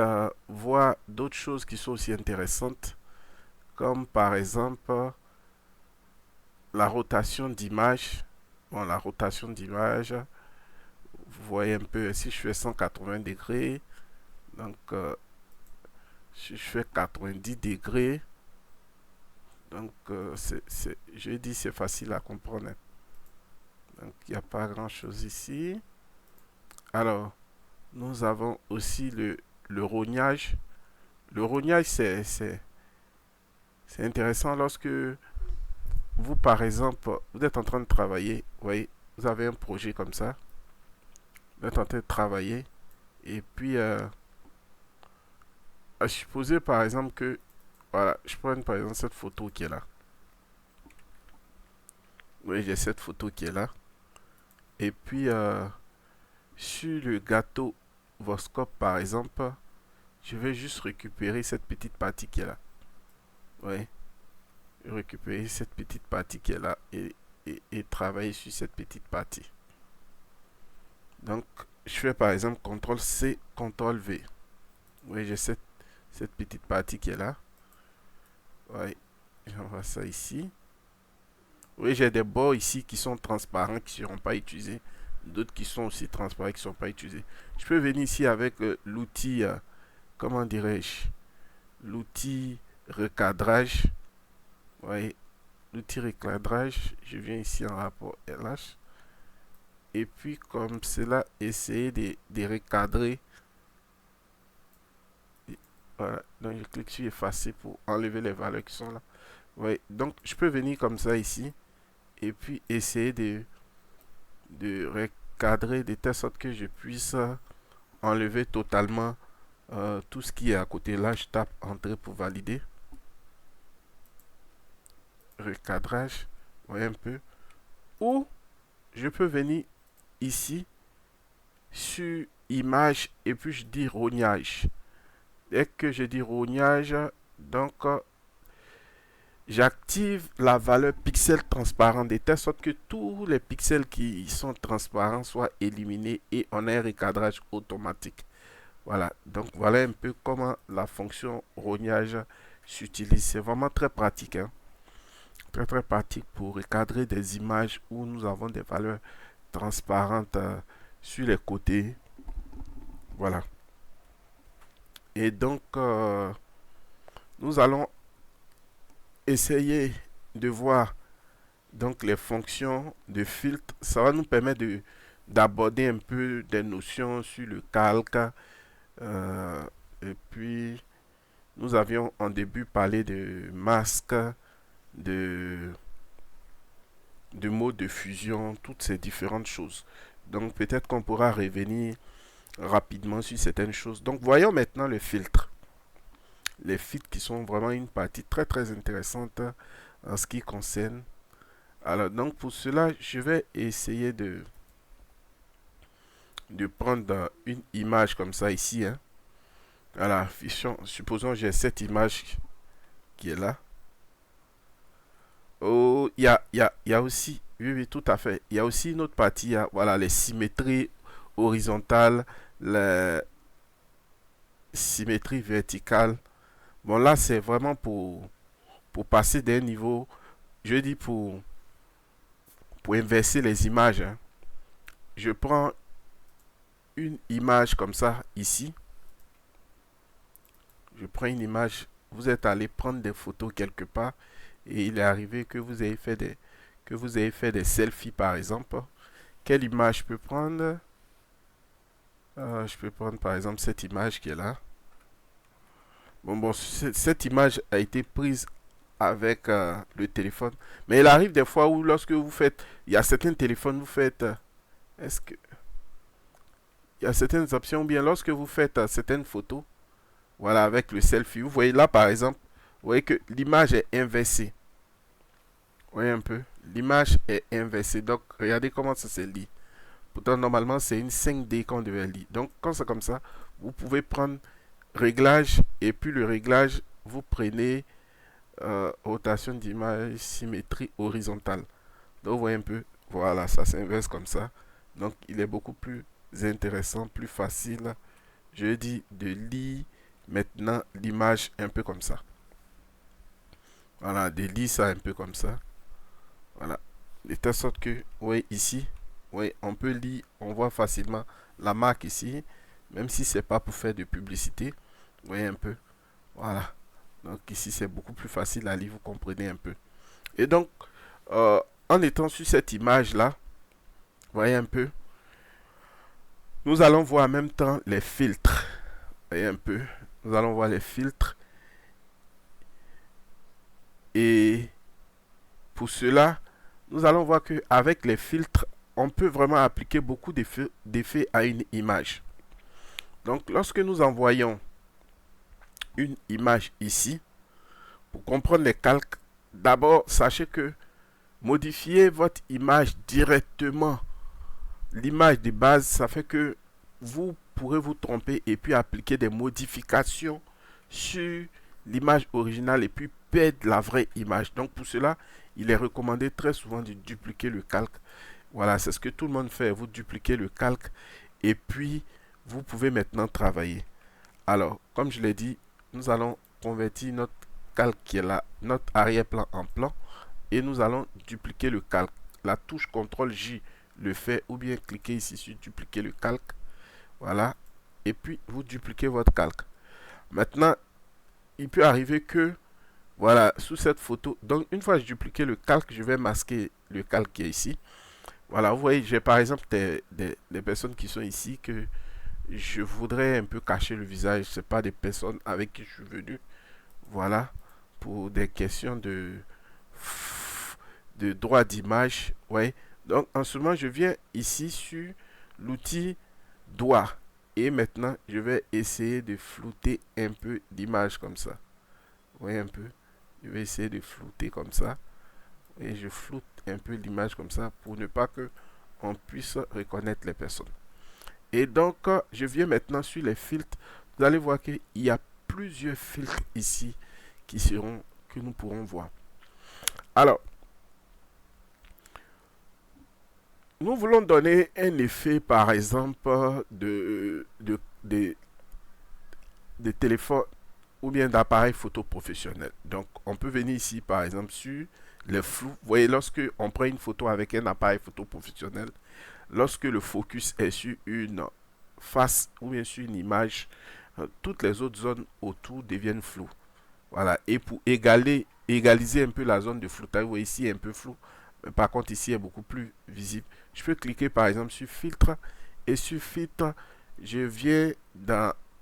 voir d'autres choses qui sont aussi intéressantes, comme par exemple la rotation d'image. Bon, la rotation d'image, vous voyez un peu, si je fais 180 degrés, donc si je fais 90 degrés, donc je dis c'est facile à comprendre. Donc il n'y a pas grand chose ici. Alors, nous avons aussi le rognage. Le rognage, c'est intéressant lorsque vous, par exemple, vous êtes en train de travailler, vous voyez, vous avez un projet comme ça, vous êtes en train de travailler, et puis, supposez par exemple que, voilà, je prends par exemple cette photo qui est là. Oui, j'ai cette photo qui est là. Et puis, sur le gâteau Voscope, par exemple, je vais juste récupérer cette petite partie qui est là. Oui, récupérer cette petite partie qui est là et travailler sur cette petite partie. Donc, je fais par exemple CTRL C, CTRL V. Oui, j'ai cette petite partie qui est là. Oui, j'envoie ça ici. Oui, j'ai des bords ici qui sont transparents, qui ne seront pas utilisés. D'autres qui sont aussi transparents, qui ne sont pas utilisés. Je peux venir ici avec l'outil, comment dirais-je, l'outil recadrage. Oui, l'outil recadrage. Je viens ici en rapport LH. Et puis, comme cela, essayer de recadrer. Voilà, donc je clique sur effacer pour enlever les valeurs qui sont là. Oui, donc je peux venir comme ça ici et puis essayer de recadrer de telle sorte que je puisse enlever totalement tout ce qui est à côté. Là, je tape Entrée pour valider. Recadrage, vous voyez un peu. Ou je peux venir ici sur Image et puis je dis rognage. Dès que je dis rognage, donc j'active la valeur pixel transparent de telle sorte que tous les pixels qui sont transparents soient éliminés et on a un recadrage automatique. Voilà, donc voilà un peu comment la fonction rognage s'utilise. C'est vraiment très pratique, hein? Très très pratique pour recadrer des images où nous avons des valeurs transparentes sur les côtés. Voilà. Et donc, nous allons essayer de voir donc les fonctions de filtre. Ça va nous permettre d'aborder un peu des notions sur le calque. Et puis, nous avions en début parlé de masque, de mode de fusion, toutes ces différentes choses. Donc, peut-être qu'on pourra revenir rapidement sur certaines choses. Donc, voyons maintenant le filtre. Les filtres qui sont vraiment une partie très très intéressante en ce qui concerne. Alors donc pour cela, je vais essayer de prendre une image comme ça ici. Hein. Voilà, supposons que j'ai cette image qui est là. Oh, il y a aussi, oui, oui, tout à fait. Il y a aussi une autre partie, hein, voilà, les symétries horizontales, les symétries verticales. Bon, là, c'est vraiment pour passer d'un niveau, je dis pour inverser les images. Hein. Je prends une image comme ça ici. Je prends une image. Vous êtes allé prendre des photos quelque part et il est arrivé que vous avez fait des selfies par exemple. Quelle image je peux prendre? Je peux prendre par exemple cette image qui est là. Bon, cette image a été prise avec le téléphone. Mais il arrive des fois où lorsque vous faites, il y a certains téléphones, vous faites, est-ce que, il y a certaines options, ou bien lorsque vous faites certaines photos, voilà, avec le selfie, vous voyez là par exemple, vous voyez que l'image est inversée. Vous voyez un peu, l'image est inversée. Donc, regardez comment ça se lit. Pourtant, normalement, c'est une 5D qu'on devait lire. Donc, quand c'est comme ça, vous pouvez prendre réglage, et puis le réglage, vous prenez rotation d'image, symétrie horizontale. Donc vous voyez un peu, voilà, ça s'inverse comme ça. Donc il est beaucoup plus intéressant, plus facile, je dis, de lire maintenant l'image un peu comme ça. Voilà, de lire ça un peu comme ça. Voilà, de telle sorte que, vous voyez ici, vous Oui, on peut lire, on voit facilement la marque ici, même si c'est pas pour faire de publicité. Vous voyez un peu. Voilà. Donc ici, c'est beaucoup plus facile à lire, vous comprenez un peu. Et donc, euh, en étant sur cette image-là, vous voyez un peu, nous allons voir en même temps les filtres. Vous voyez un peu. Nous allons voir les filtres. Et pour cela, nous allons voir qu'avec les filtres, on peut vraiment appliquer beaucoup d'effets à une image. Donc, lorsque nous envoyons une image ici, pour comprendre les calques, d'abord, sachez que modifier votre image directement, l'image de base, ça fait que vous pourrez vous tromper et puis appliquer des modifications sur l'image originale et puis perdre la vraie image. Donc pour cela, il est recommandé très souvent de dupliquer le calque. Voilà, c'est ce que tout le monde fait. Vous dupliquez le calque et puis vous pouvez maintenant travailler. Alors, comme je l'ai dit, nous allons convertir notre calque qui est là, notre arrière-plan en plan et nous allons dupliquer le calque. La touche CTRL-J le fait ou bien cliquez ici sur dupliquer le calque. Voilà. Et puis vous dupliquez votre calque. Maintenant, il peut arriver que, voilà, sous cette photo, donc une fois que j'ai dupliqué le calque, je vais masquer le calque qui est ici. Voilà, vous voyez, j'ai par exemple des personnes qui sont ici que je voudrais un peu cacher le visage. Ce pas des personnes avec qui je suis venu. Voilà, pour des questions de droit d'image. Ouais. Donc en ce moment, je viens ici sur l'outil doigt. Et maintenant, je vais essayer de flouter un peu l'image comme ça. Vous voyez un peu. Je vais essayer de flouter comme ça. Et je floute un peu l'image comme ça pour ne pas que on puisse reconnaître les personnes. Et donc, je viens maintenant sur les filtres. Vous allez voir qu'il y a plusieurs filtres ici que nous pourrons voir. Alors, nous voulons donner un effet, par exemple, de téléphone ou bien d'appareil photo professionnel. Donc, on peut venir ici, par exemple, sur le flou. Vous voyez, lorsque on prend une photo avec un appareil photo professionnel, lorsque le focus est sur une face ou bien sur une image, toutes les autres zones autour deviennent floues. Voilà. Et pour égaliser un peu la zone de floutage, vous voyez ici, il est un peu flou. Mais par contre, ici, il est beaucoup plus visible. Je peux cliquer, par exemple, sur filtre. Et sur filtre, je viens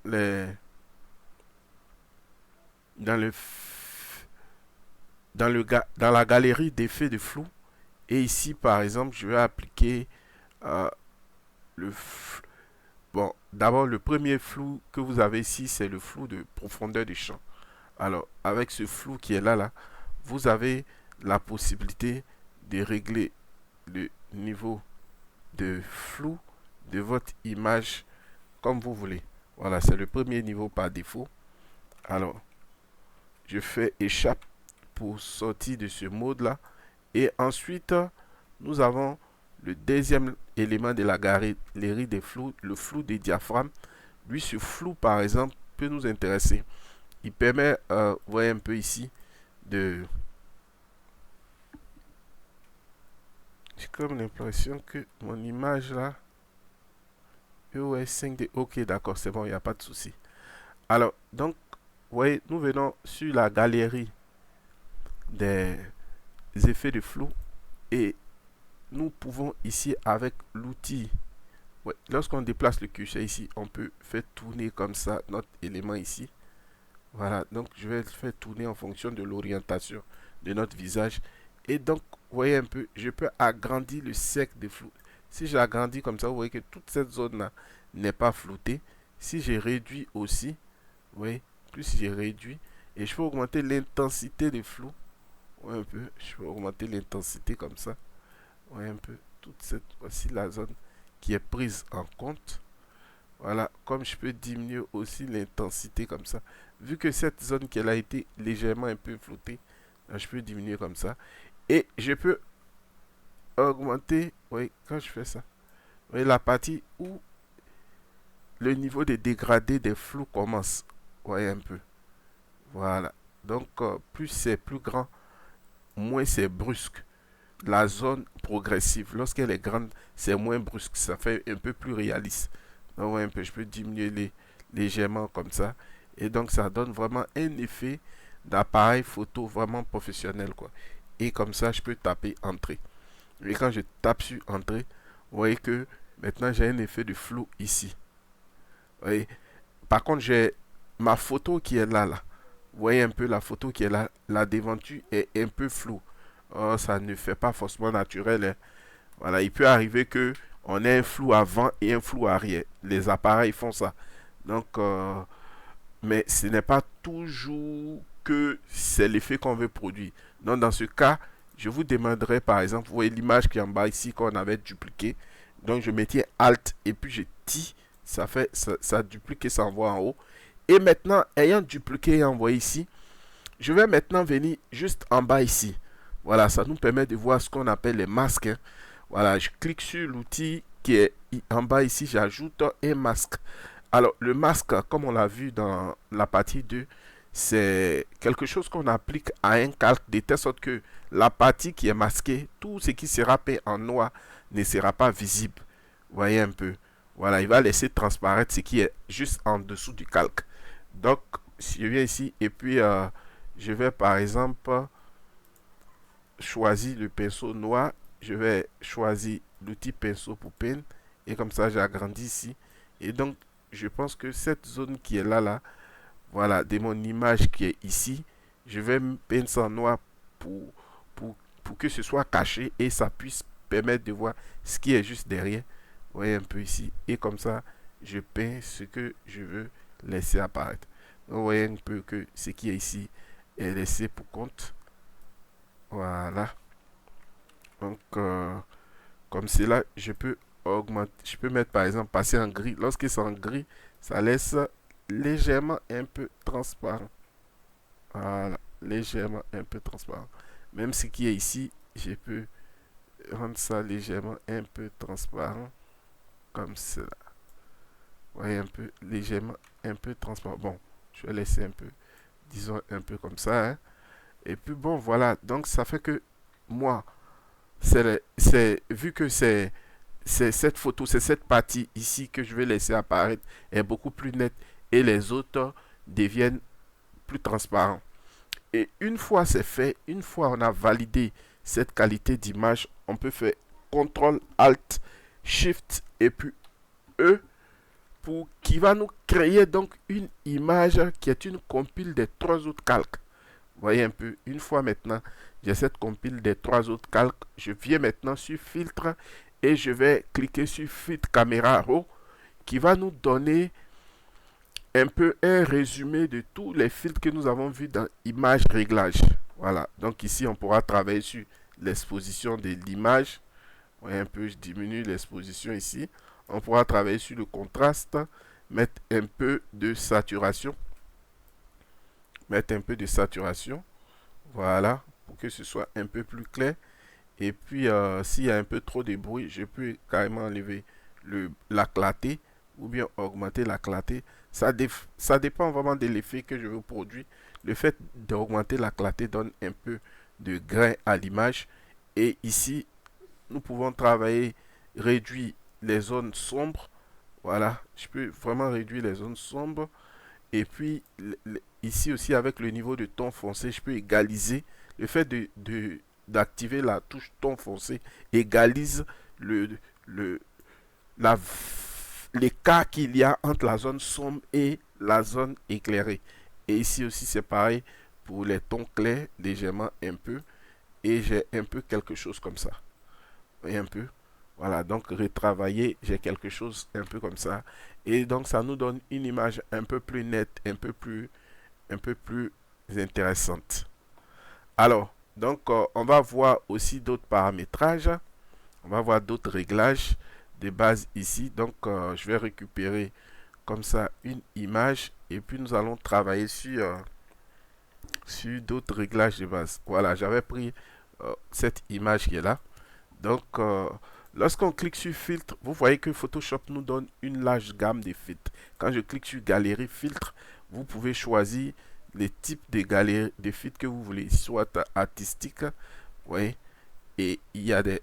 les, dans, le, dans la galerie d'effets de flou. Et ici, par exemple, je vais appliquer euh, le bon, d'abord, le premier flou que vous avez ici, c'est le flou de profondeur du champ. Alors, avec ce flou qui est là, vous avez la possibilité de régler le niveau de flou de votre image comme vous voulez. Voilà, c'est le premier niveau par défaut. Alors, je fais échappe pour sortir de ce mode-là. Et ensuite, nous avons le deuxième élément de la galerie des flous, le flou des diaphragmes. Lui, ce flou, par exemple, peut nous intéresser. Il permet, vous voyez un peu ici, de... J'ai comme l'impression que mon image là... EOS 5D, ok, d'accord, c'est bon, il n'y a pas de souci. Alors, donc, vous voyez, nous venons sur la galerie des effets de flou et nous pouvons ici avec l'outil, ouais, lorsqu'on déplace le curseur ici, on peut faire tourner comme ça notre élément ici. Voilà, donc je vais le faire tourner en fonction de l'orientation de notre visage. Et donc, vous voyez un peu, je peux agrandir le cercle de flou. Si je l'agrandis comme ça, vous voyez que toute cette zone-là n'est pas floutée. Si j'ai réduit aussi, vous voyez, plus j'ai réduit, et je peux augmenter l'intensité de flou. Ouais, un peu, je peux augmenter l'intensité comme ça. Ouais, un peu, toute cette, voici la zone qui est prise en compte. Voilà, comme je peux diminuer aussi l'intensité comme ça. Vu que cette zone qui a été légèrement un peu flottée, je peux diminuer comme ça. Et je peux augmenter, oui, quand je fais ça, vous voyez la partie où le niveau de dégradé des flous commence. Vous voyez un peu. Voilà. Donc, plus c'est plus grand, moins c'est brusque. la zone progressive. Lorsqu'elle est grande, c'est moins brusque, ça fait un peu plus réaliste. Donc, ouais, un peu, je peux diminuer légèrement comme ça. Et donc, ça donne vraiment un effet d'appareil photo vraiment professionnel, quoi. Et comme ça, je peux taper entrée. Et quand je tape sur entrée, vous voyez que maintenant j'ai un effet de flou ici. Vous voyez. Par contre, j'ai ma photo qui est là, là. Vous voyez un peu la photo qui est là. La devanture est un peu floue. Oh, ça ne fait pas forcément naturel, hein. Voilà, il peut arriver que on ait un flou avant et un flou arrière. Les appareils font ça. Donc, mais ce n'est pas toujours que c'est l'effet qu'on veut produire. Donc, dans ce cas, je vous demanderai par exemple, vous voyez l'image qui est en bas ici qu'on avait dupliqué. Donc, je mettais Alt et puis je tire. Ça duplique et ça envoie en haut. Et maintenant, ayant dupliqué et envoyé ici, je vais maintenant venir juste en bas ici. Voilà, ça nous permet de voir ce qu'on appelle les masques, hein. Voilà, je clique sur l'outil qui est en bas ici, j'ajoute un masque. Alors, le masque, comme on l'a vu dans la partie 2, c'est quelque chose qu'on applique à un calque de telle sorte que la partie qui est masquée, tout ce qui sera peint en noir ne sera pas visible. Vous voyez un peu. Voilà, il va laisser transparaître ce qui est juste en dessous du calque. Donc, si je viens ici et puis je vais par exemple choisir le pinceau noir, je vais choisir l'outil pinceau pour peindre et comme ça j'agrandis ici. Et donc, je pense que cette zone qui est là, là, voilà, de mon image qui est ici, je vais peindre ça en noir pour, pour que ce soit caché et ça puisse permettre de voir ce qui est juste derrière. Vous voyez un peu ici. Et comme ça, je peins ce que je veux laisser apparaître. Donc, vous voyez un peu que ce qui est ici est laissé pour compte. Voilà. Donc, comme cela, je peux augmenter. Je peux mettre par exemple, passer en gris. Lorsque c'est en gris, ça laisse légèrement un peu transparent. Voilà, légèrement un peu transparent. Même ce qui est ici, je peux rendre ça légèrement un peu transparent. Comme cela. Vous voyez un peu, légèrement un peu transparent. Bon, je vais laisser un peu, disons un peu comme ça, hein. Et puis bon, voilà. Donc ça fait que moi, vu que c'est cette photo, c'est cette partie ici que je vais laisser apparaître est beaucoup plus nette et les autres deviennent plus transparents. Et une fois c'est fait, une fois on a validé cette qualité d'image, on peut faire CTRL ALT SHIFT et puis E pour qui va nous créer donc une image qui est une compile des trois autres calques. Vous voyez un peu, une fois maintenant, j'ai cette compile des trois autres calques. Je viens maintenant sur filtre et je vais cliquer sur filtre caméra raw qui va nous donner un peu un résumé de tous les filtres que nous avons vus dans image réglage. Voilà, donc ici on pourra travailler sur l'exposition de l'image. Vous voyez un peu, je diminue l'exposition ici. On pourra travailler sur le contraste, mettre un peu de saturation. Mettre un peu de saturation. Voilà, pour que ce soit un peu plus clair. Et puis, s'il y a un peu trop de bruit, je peux carrément enlever la clarté ou bien augmenter la clarté. Ça dépend vraiment de l'effet que je veux produire. Le fait d'augmenter la clarté donne un peu de grain à l'image. Et ici, nous pouvons travailler, réduire les zones sombres. Voilà, je peux vraiment réduire les zones sombres. Et puis, ici aussi, avec le niveau de ton foncé, je peux égaliser. Le fait d'activer la touche ton foncé égalise le, le, la, l'écart qu'il y a entre la zone sombre et la zone éclairée. Et ici aussi, c'est pareil pour les tons clairs, légèrement un peu. Et j'ai un peu quelque chose comme ça. Vous voyez un peu? Voilà, donc retravailler, j'ai quelque chose un peu comme ça. Et donc ça nous donne une image un peu plus nette, un peu plus intéressante. Alors, donc on va voir aussi d'autres paramétrages. On va voir d'autres réglages de base ici. Donc je vais récupérer comme ça une image. Et puis nous allons travailler sur d'autres réglages de base. Voilà, j'avais pris cette image qui est là. Donc, lorsqu'on clique sur filtre, vous voyez que Photoshop nous donne une large gamme de filtres. Quand je clique sur galerie filtre, vous pouvez choisir les types de galeries de filtres que vous voulez, soit artistique, vous voyez, Et il y a des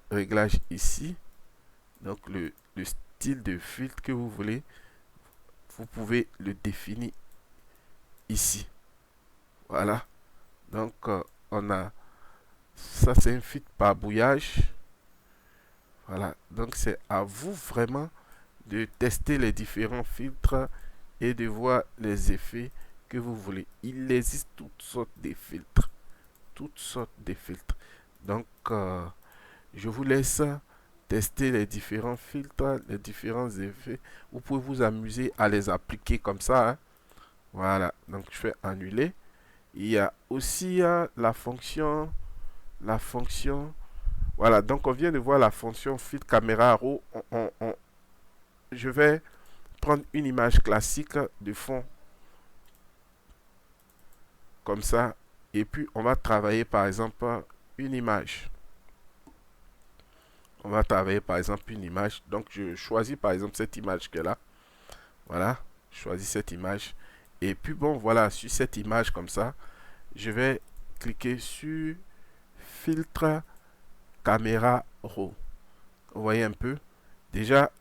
réglages ici. Donc le style de filtre que vous voulez, vous pouvez le définir ici. Voilà. Donc on a ça, c'est un filtre par bouillage. Voilà. Donc c'est à vous vraiment de tester les différents filtres et de voir les effets que vous voulez. Il existe toutes sortes de filtres. Toutes sortes de filtres. Donc je vous laisse tester les différents filtres, les différents effets. Vous pouvez vous amuser à les appliquer comme ça, hein. Voilà, donc je fais annuler. Il y a aussi la fonction, voilà, donc on vient de voir la fonction filtre caméra RAW. Je vais prendre une image classique de fond, comme ça, et puis on va travailler par exemple une image. On va travailler par exemple une image. Donc je choisis par exemple cette image que là. Voilà, je choisis cette image. Et puis bon, voilà, sur cette image comme ça, je vais cliquer sur filtre caméra RAW. Vous voyez un peu. Déjà,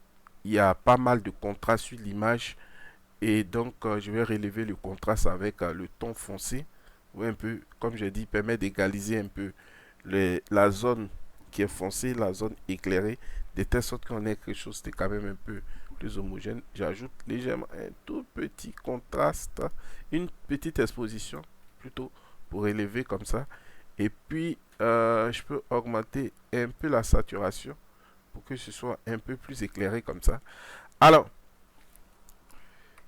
il y a pas mal de contraste sur l'image. Et donc, je vais relever le contraste avec le ton foncé. Vous voyez un peu, comme j'ai dit, permet d'égaliser un peu la zone qui est foncée, la zone éclairée, de telle sorte qu'on ait quelque chose de quand même un peu plus homogène. J'ajoute légèrement un tout petit contraste, une petite exposition plutôt pour élever comme ça. Et puis, je peux augmenter un peu la saturation pour que ce soit un peu plus éclairé comme ça. Alors,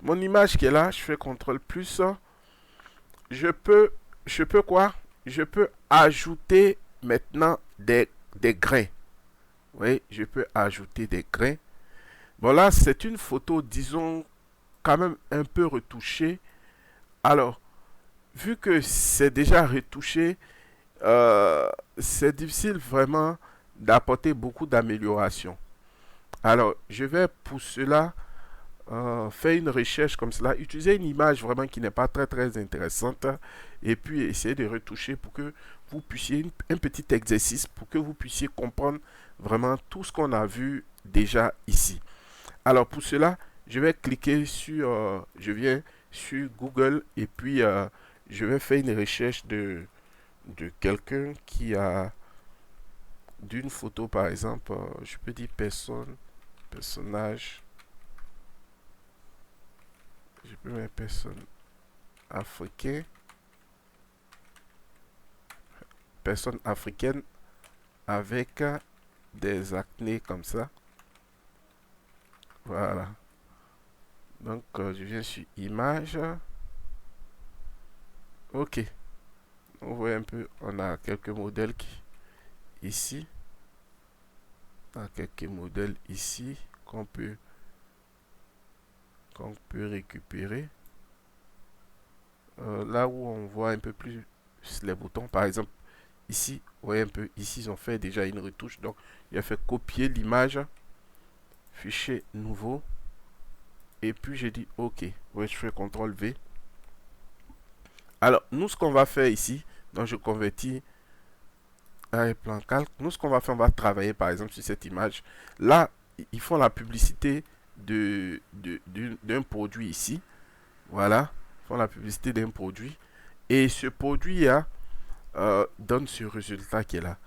mon image qui est là, je fais CTRL plus. Je peux, je peux quoi? Je peux ajouter maintenant des grains. Oui, je peux ajouter des grains. Bon là, c'est une photo, disons, quand même un peu retouchée. Alors, vu que c'est déjà retouché, c'est difficile vraiment d'apporter beaucoup d'améliorations. Alors, je vais pour cela faire une recherche comme cela, utiliser une image vraiment qui n'est pas très intéressante et puis essayer de retoucher pour que vous puissiez, un petit exercice pour que vous puissiez comprendre vraiment tout ce qu'on a vu déjà ici. Alors pour cela, je vais cliquer sur, je viens sur Google et puis je vais faire une recherche de quelqu'un qui a d'une photo par exemple, je peux dire personne, personnage, je peux mettre personne africain, personne africaine avec des acnés comme ça. Voilà. Donc je viens sur image. Ok. On voit un peu, on a quelques modèles ici. On a quelques modèles ici qu'on peut récupérer. Là où on voit un peu plus les boutons, par exemple, ici, vous voyez un peu, ici ils ont fait déjà une retouche. Donc, il a fait copier l'image, fichier nouveau, et puis j'ai dit OK. Ouais, je fais CTRL V. Alors, nous, ce qu'on va faire ici, donc je convertis un plan calque. Nous, ce qu'on va faire, on va travailler par exemple sur cette image. Là, ils font la publicité d'un produit ici. Voilà, ils font la publicité d'un produit. Et ce produit-là donne ce résultat qui est là.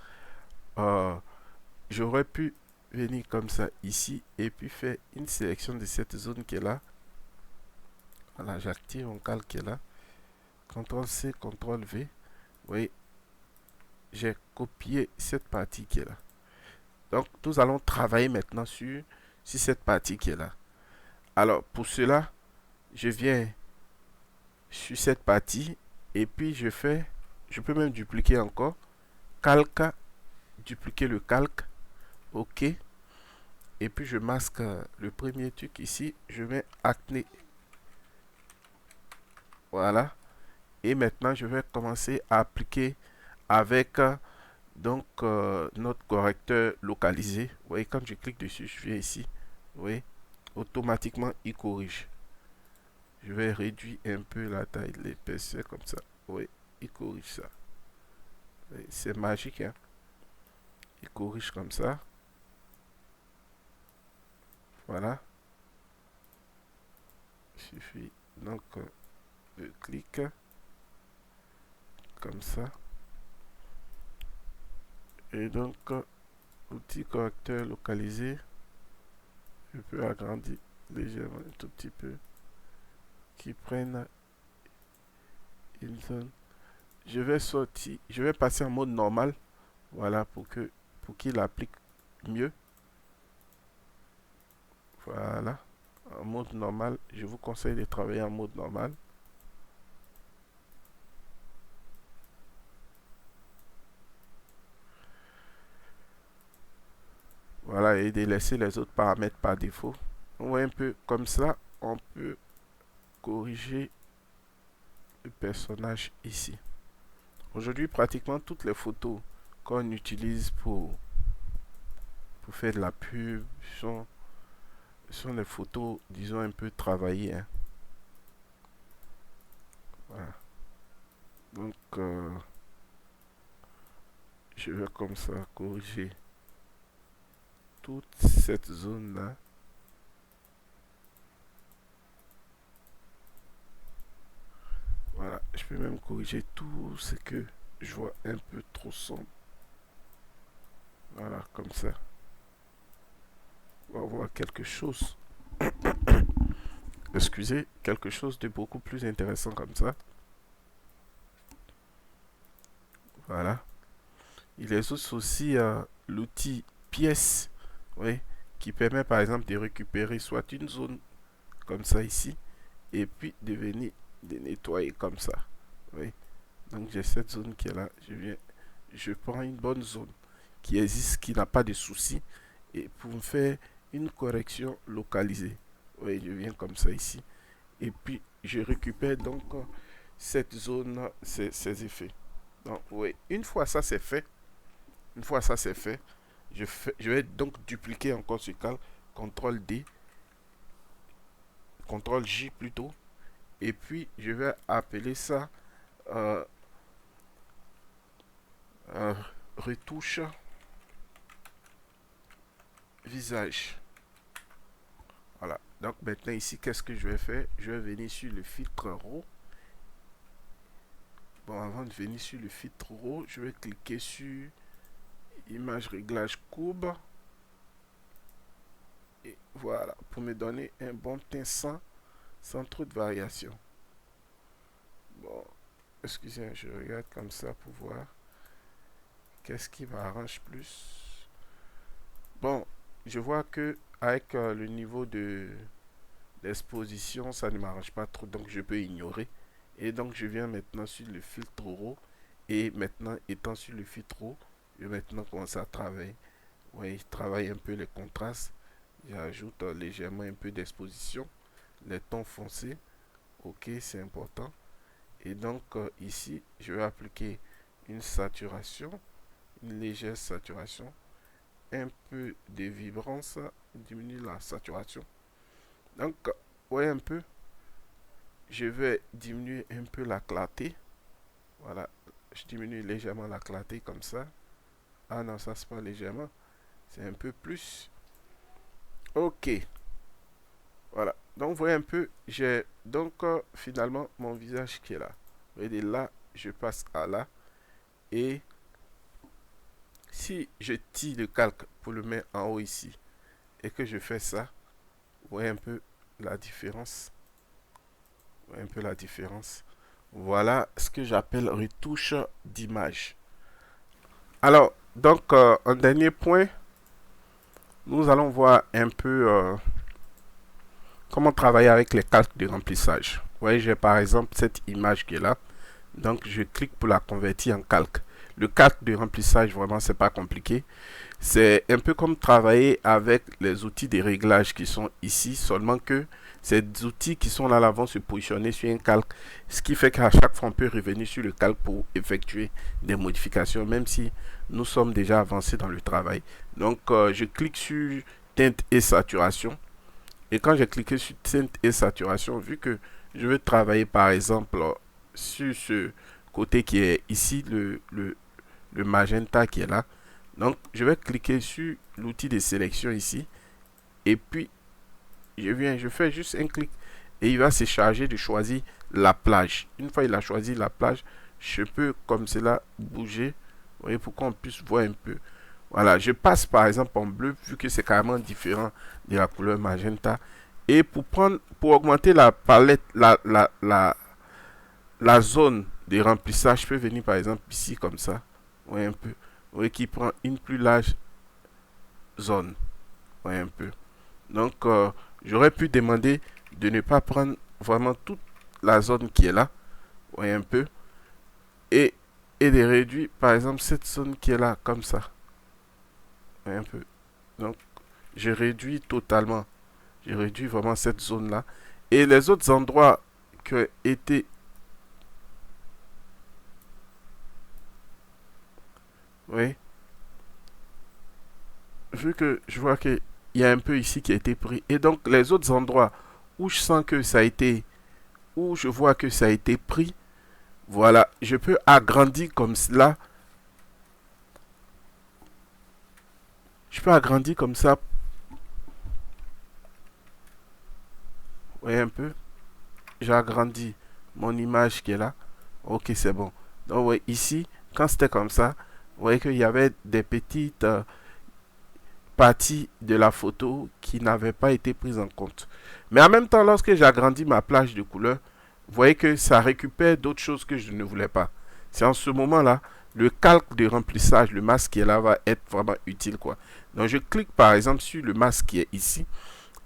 J'aurais pu venir comme ça ici et puis faire une sélection de cette zone qui est là. Voilà, j'active mon calque qui est là. CTRL C, CTRL V. Vous voyez, j'ai copié cette partie qui est là. Donc, nous allons travailler maintenant sur cette partie qui est là. Alors, pour cela, je viens sur cette partie et puis je peux même dupliquer encore. Calque, dupliquer le calque. OK. Et puis, je masque le premier truc ici. Je mets acné. Voilà. Et maintenant, je vais commencer à appliquer avec donc notre correcteur localisé. Vous voyez, quand je clique dessus, je viens ici. Vous voyez, automatiquement, il corrige. Je vais réduire un peu la taille de l'épaisseur comme ça. Oui, il corrige ça. C'est magique, hein? il corrige comme ça. Voilà. Il suffit donc de cliquer comme ça. Et donc, outil correcteur localisé. Je peux agrandir légèrement un tout petit peu. Qui prenne une zone. Je vais sortir. Je vais passer en mode normal. Voilà, pour qu'il applique mieux. Voilà. En mode normal. Je vous conseille de travailler en mode normal. Voilà, et de laisser les autres paramètres par défaut. On voit un peu comme ça, on peut corriger le personnage ici. Aujourd'hui, pratiquement toutes les photos qu'on utilise pour faire de la pub sont des photos, disons, un peu travaillées. Hein. Voilà. Donc, je vais comme ça corriger toute cette zone-là. Voilà, je peux même corriger tout ce que je vois un peu trop sombre. Voilà, comme ça. On va voir quelque chose. Excusez, quelque chose de beaucoup plus intéressant comme ça. Voilà. Il existe aussi l'outil pièce, oui, qui permet par exemple de récupérer soit une zone comme ça ici, et puis de venir de nettoyer comme ça. Oui. Donc j'ai cette zone qui est là, je prends une bonne zone qui existe, qui n'a pas de soucis, et pour me faire une correction localisée. Oui, je viens comme ça ici, et puis je récupère donc cette zone, ces effets. Donc oui, une fois ça c'est fait, je vais donc dupliquer encore ce calque, CTRL D, CTRL J plutôt, et puis je vais appeler ça euh, retouche visage. Voilà, donc maintenant ici, qu'est-ce que je vais faire? Je vais venir sur le filtre RAW. Bon, avant de venir sur le filtre RAW, je vais cliquer sur image réglage courbe. Et voilà, pour me donner un bon teint sans trop de variation. Bon, excusez, je regarde comme ça pour voir qu'est-ce qui m'arrange plus. Bon, je vois que avec le niveau d'exposition, ça ne m'arrange pas trop, donc je peux ignorer. Et donc je viens maintenant sur le filtre RAW. Et maintenant, étant sur le filtre RAW, je vais maintenant commencer à travailler. Oui, je travaille un peu les contrastes. J'ajoute légèrement un peu d'exposition. Les tons foncés. Ok, c'est important. Et donc ici, je vais appliquer une saturation, une légère saturation, un peu de vibrance, diminuer la saturation. Donc, voyez un peu, je vais diminuer un peu la clarté. Voilà, je diminue légèrement la clarté comme ça. Ah non, ça c'est pas légèrement, c'est un peu plus. Ok, voilà. Donc, vous voyez un peu, j'ai donc finalement mon visage qui est là. Vous voyez, là, je passe à là. Et si je tire le calque pour le mettre en haut ici et que je fais ça, vous voyez un peu la différence. Vous voyez un peu la différence. Voilà ce que j'appelle retouche d'image. Alors, donc, un dernier point, nous allons voir un peu comment travailler avec les calques de remplissage. Vous voyez, j'ai par exemple cette image qui est là. Donc, je clique pour la convertir en calque. Le calque de remplissage, vraiment, c'est pas compliqué. C'est un peu comme travailler avec les outils de réglage qui sont ici, seulement que ces outils qui sont là vont se positionner sur un calque, ce qui fait qu'à chaque fois on peut revenir sur le calque pour effectuer des modifications, même si nous sommes déjà avancés dans le travail. Donc je clique sur teinte et saturation, et quand j'ai cliqué sur teinte et saturation, vu que je veux travailler par exemple sur ce côté qui est ici, le magenta qui est là, Donc, je vais cliquer sur l'outil de sélection ici. Et puis, je fais juste un clic. Et il va se charger de choisir la plage. Une fois il a choisi la plage, je peux comme cela bouger. Vous voyez, pour qu'on puisse voir un peu. Voilà, je passe par exemple en bleu, vu que c'est carrément différent de la couleur magenta. Et pour augmenter la palette, la zone de remplissage, je peux venir par exemple ici comme ça. Vous voyez un peu. Vous voyez qu'il prend une plus large zone. Vous voyez un peu. Donc, j'aurais pu demander de ne pas prendre vraiment toute la zone qui est là. Vous voyez un peu. Et, et de réduire par exemple cette zone qui est là comme ça. Vous voyez un peu. Donc, je réduis totalement. Je réduis vraiment cette zone là. Et les autres endroits qui ont été... Oui. Vu que je vois qu'il y a un peu ici qui a été pris. Et donc, les autres endroits où je sens que ça a été... Où je vois que ça a été pris. Voilà. Je peux agrandir comme cela. Je peux agrandir comme ça. Vous voyez un peu. J'agrandis mon image qui est là. Ok, c'est bon. Donc, ouais, ici, quand c'était comme ça, vous voyez qu'il y avait des petites parties de la photo qui n'avaient pas été prises en compte. Mais en même temps, lorsque j'agrandis ma plage de couleurs, vous voyez que ça récupère d'autres choses que je ne voulais pas. C'est en ce moment-là, le calque de remplissage, le masque qui est là, va être vraiment utile, quoi. Donc, je clique par exemple sur le masque qui est ici.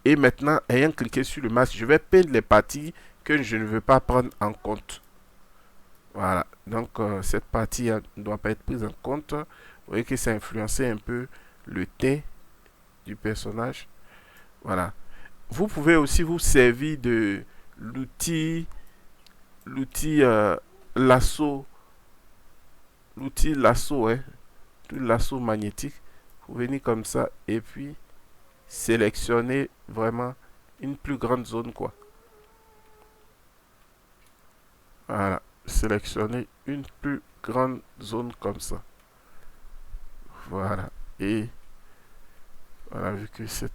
Et maintenant, ayant cliqué sur le masque, je vais peindre les parties que je ne veux pas prendre en compte. Voilà. Donc, cette partie ne doit pas être prise en compte. Vous voyez que ça a influencé un peu le teint du personnage. Voilà. Vous pouvez aussi vous servir de l'outil l'outil lasso ouais, tout lasso magnétique. Vous venez comme ça et puis sélectionner vraiment une plus grande zone, quoi. Voilà, sélectionner une plus grande zone comme ça. Voilà. Et voilà, vu que c'est...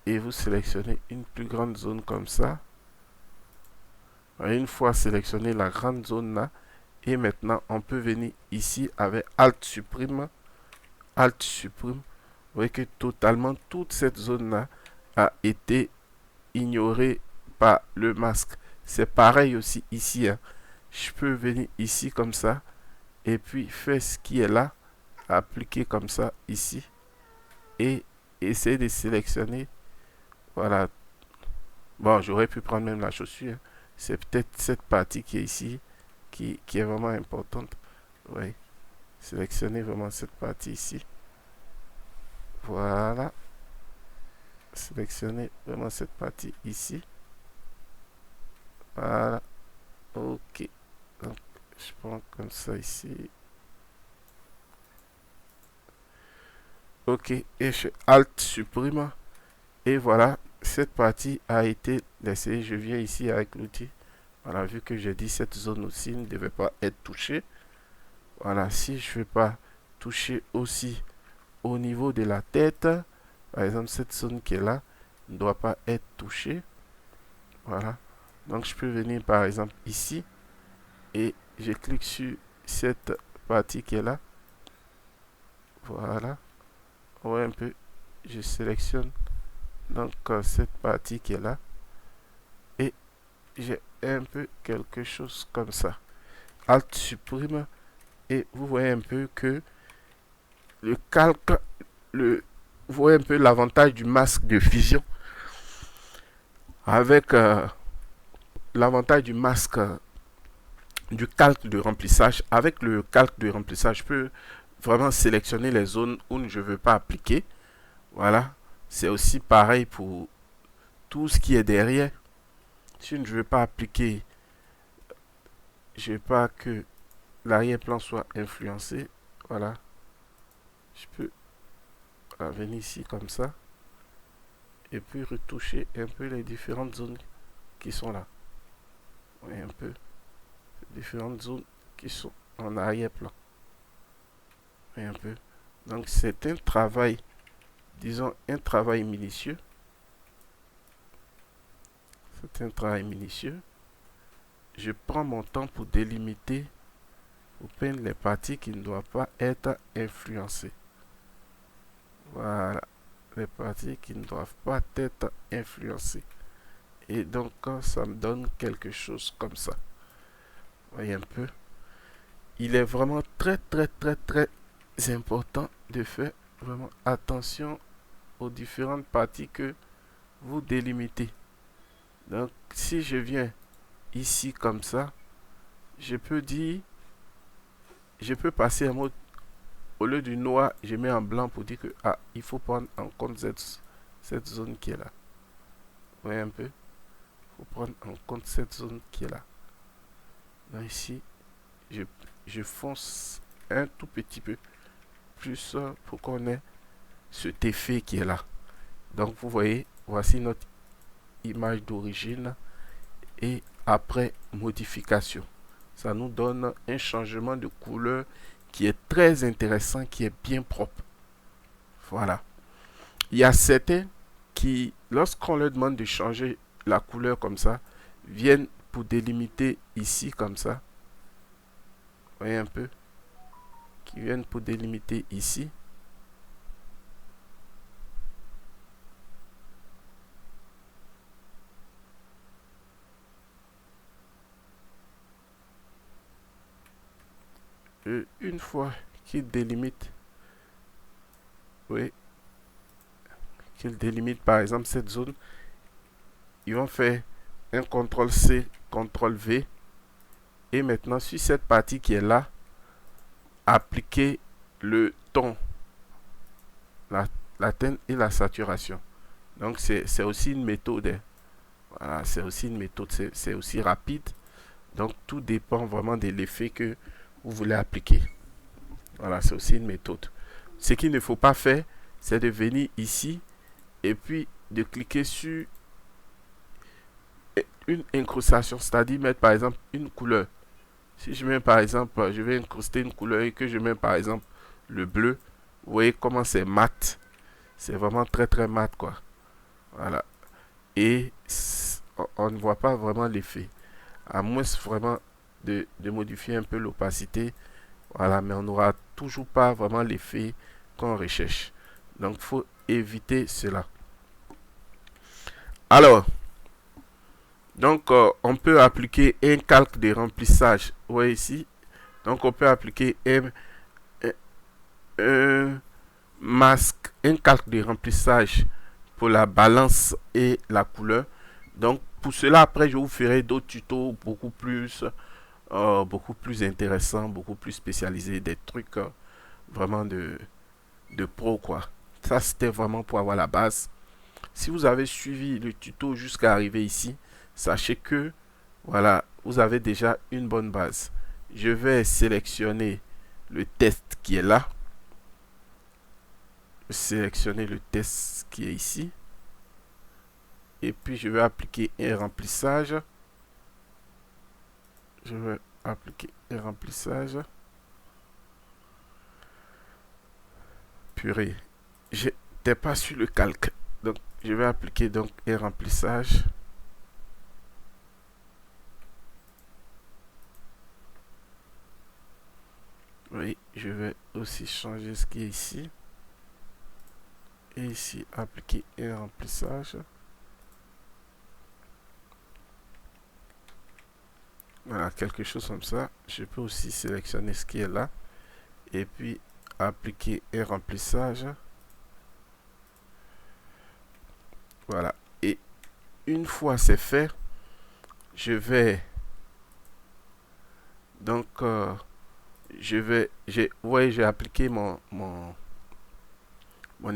Et vous sélectionnez une plus grande zone comme ça. Une fois sélectionné la grande zone là, et maintenant on peut venir ici avec Alt supprime. Alt supprime. Vous voyez que totalement toute cette zone là a été ignorée par le masque. C'est pareil aussi ici, hein. Je peux venir ici comme ça et puis faire ce qui est là, appliquer comme ça ici et essayer de sélectionner. Voilà. Bon, j'aurais pu prendre même la chaussure, hein. C'est peut-être cette partie qui est ici qui est vraiment importante. Oui. Sélectionner vraiment cette partie ici. Voilà. Sélectionner vraiment cette partie ici. Voilà. Ok. Donc, je prends comme ça ici. Ok. Et je Alt supprime. Et voilà. Cette partie a été laissée. Je viens ici avec l'outil. Voilà. Vu que j'ai dit cette zone aussi ne devait pas être touchée. Voilà. Si je ne vais pas toucher aussi au niveau de la tête, par exemple, cette zone qui est là ne doit pas être touchée. Voilà. Donc, je peux venir par exemple ici et je clique sur cette partie qui est là. Voilà. Ouais, un peu. Je sélectionne donc cette partie qui est là et j'ai un peu quelque chose comme ça. Alt supprime et vous voyez un peu que le calque, vous voyez un peu l'avantage du masque de fusion avec l'avantage du masque du calque de remplissage. Avec le calque de remplissage, je peux vraiment sélectionner les zones où je ne veux pas appliquer. Voilà. C'est aussi pareil pour tout ce qui est derrière. Si je ne veux pas appliquer, je ne veux pas que l'arrière-plan soit influencé. Voilà. Je peux venir ici comme ça. Et puis retoucher un peu les différentes zones qui sont là. Oui, un peu. Les différentes zones qui sont en arrière-plan. Voyez un peu. Donc c'est un travail, disons un travail minutieux. C'est un travail minutieux. Je prends mon temps pour délimiter, pour peindre les parties qui ne doivent pas être influencées. Voilà, les parties qui ne doivent pas être influencées. Et donc, ça me donne quelque chose comme ça. Voyez un peu. Il est vraiment très, très, très, très important de faire vraiment attention aux différentes parties que vous délimitez. Donc, si je viens ici comme ça, je peux dire, je peux passer en mode, au lieu du noir, je mets en blanc pour dire que, ah, il faut prendre en compte cette zone qui est là. Vous voyez un peu? Il faut prendre en compte cette zone qui est là. Donc ici, je, je fonce un tout petit peu plus pour qu'on ait cet effet qui est là. Donc vous voyez, voici notre image d'origine et après modification. Ça nous donne un changement de couleur qui est très intéressant, qui est bien propre. Voilà. Il y a certains qui, lorsqu'on leur demande de changer la couleur comme ça, viennent pour délimiter ici comme ça. Vous voyez un peu? Qui viennent pour délimiter ici. Une fois qu'ils délimitent, oui, qu'ils délimitent par exemple cette zone, ils vont faire un CTRL-C, CTRL-V. Et maintenant, sur cette partie qui est là, appliquer le ton, la teinte et la saturation. Donc, c'est aussi une méthode. Hein. Voilà, c'est aussi une méthode. C'est aussi rapide. Donc, tout dépend vraiment de l'effet que vous voulez appliquer. Voilà, c'est aussi une méthode. Ce qu'il ne faut pas faire, c'est de venir ici et puis de cliquer sur une incrustation, c'est-à-dire mettre par exemple une couleur. Si je mets par exemple, je vais incruster une couleur et que je mets par exemple le bleu, vous voyez comment c'est mat. C'est vraiment très très mat quoi. Voilà. Et on ne voit pas vraiment l'effet. À moins vraiment de modifier un peu l'opacité. Voilà, mais on n'aura toujours pas vraiment l'effet qu'on recherche. Donc il faut éviter cela. Alors, donc on peut appliquer un calque de remplissage. Vous voyez ici. Donc on peut appliquer un masque, un calque de remplissage pour la balance et la couleur. Donc pour cela, après, je vous ferai d'autres tutos beaucoup plus intéressants, beaucoup plus spécialisés, des trucs vraiment de pro quoi. Ça c'était vraiment pour avoir la base. Si vous avez suivi le tuto jusqu'à arriver ici, sachez que voilà, vous avez déjà une bonne base. Je vais sélectionner le test qui est là. Sélectionner le test qui est ici. Et puis je vais appliquer un remplissage. Je vais appliquer un remplissage. Purée. J'étais pas sur le calque. Donc je vais appliquer donc un remplissage. Oui, je vais aussi changer ce qui est ici. Et ici, appliquer un remplissage. Voilà, quelque chose comme ça. Je peux aussi sélectionner ce qui est là. Et puis, appliquer un remplissage. Voilà. Et une fois c'est fait, je vais... Donc, ouais, j'ai appliqué mon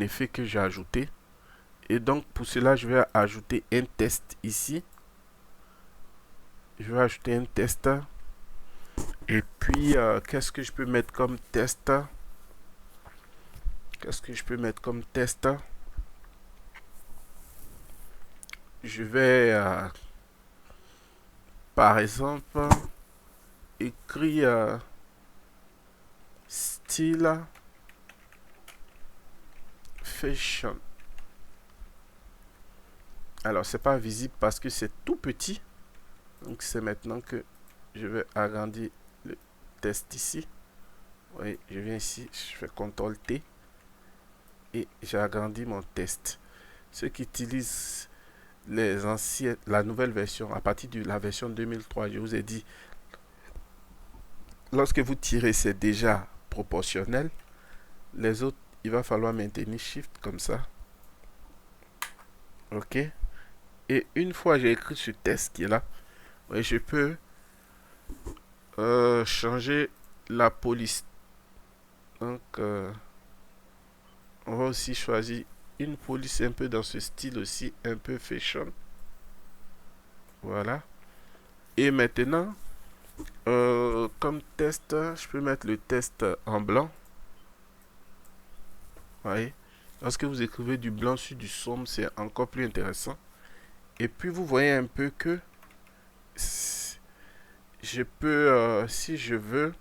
effet que j'ai ajouté. Et donc, pour cela, je vais ajouter un test ici. Je vais ajouter un test. Et puis, qu'est-ce que je peux mettre comme test? Qu'est-ce que je peux mettre comme test? Je vais, par exemple, écrire style fashion. Alors, c'est pas visible parce que c'est tout petit. Donc, c'est maintenant que je vais agrandir le test ici. Oui, je viens ici, je fais CTRL T et j'ai agrandi mon test. Ceux qui utilisent les anciennes, la nouvelle version, à partir de la version 2003, je vous ai dit, lorsque vous tirez, c'est déjà proportionnel. Les autres, il va falloir maintenir Shift comme ça. OK. Et une fois j'ai écrit ce test qui est là, ouais, je peux changer la police. Donc, on va aussi choisir une police un peu dans ce style aussi, un peu fashion. Voilà. Et maintenant, comme test, je peux mettre le test en blanc. Vous voyez, lorsque vous écrivez du blanc sur du sombre, c'est encore plus intéressant. Et puis vous voyez un peu que je peux, si je veux,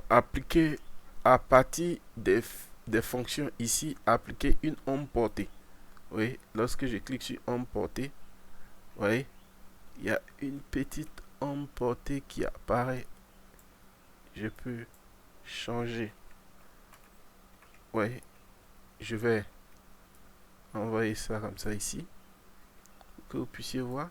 appliquer à partir des fonctions ici, appliquer une ombre portée. Vous voyez, lorsque je clique sur ombre portée, vous voyez, il y a une petite ombre portée qui apparaît. Je peux changer. Ouais, je vais envoyer ça comme ça ici, pour que vous puissiez voir.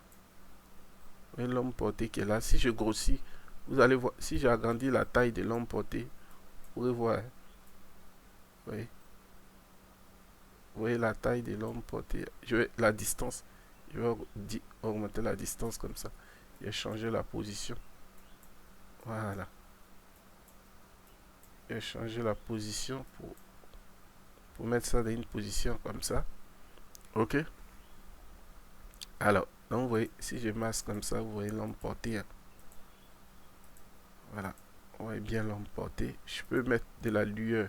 L'homme porté qui est là. Si je grossis, vous allez voir. Si j'agrandis la taille de l'homme porté, vous pouvez voir. Vous voyez la taille de l'homme porté. Je vais la distance. Je vais augmenter la distance comme ça. Je vais changer la position. Voilà. Je vais changer la position pour mettre ça dans une position comme ça. OK. Alors, donc vous voyez, si je masque comme ça, vous voyez l'homme porté. Hein. Voilà. Vous voyez bien l'homme porté. Je peux mettre de la lueur.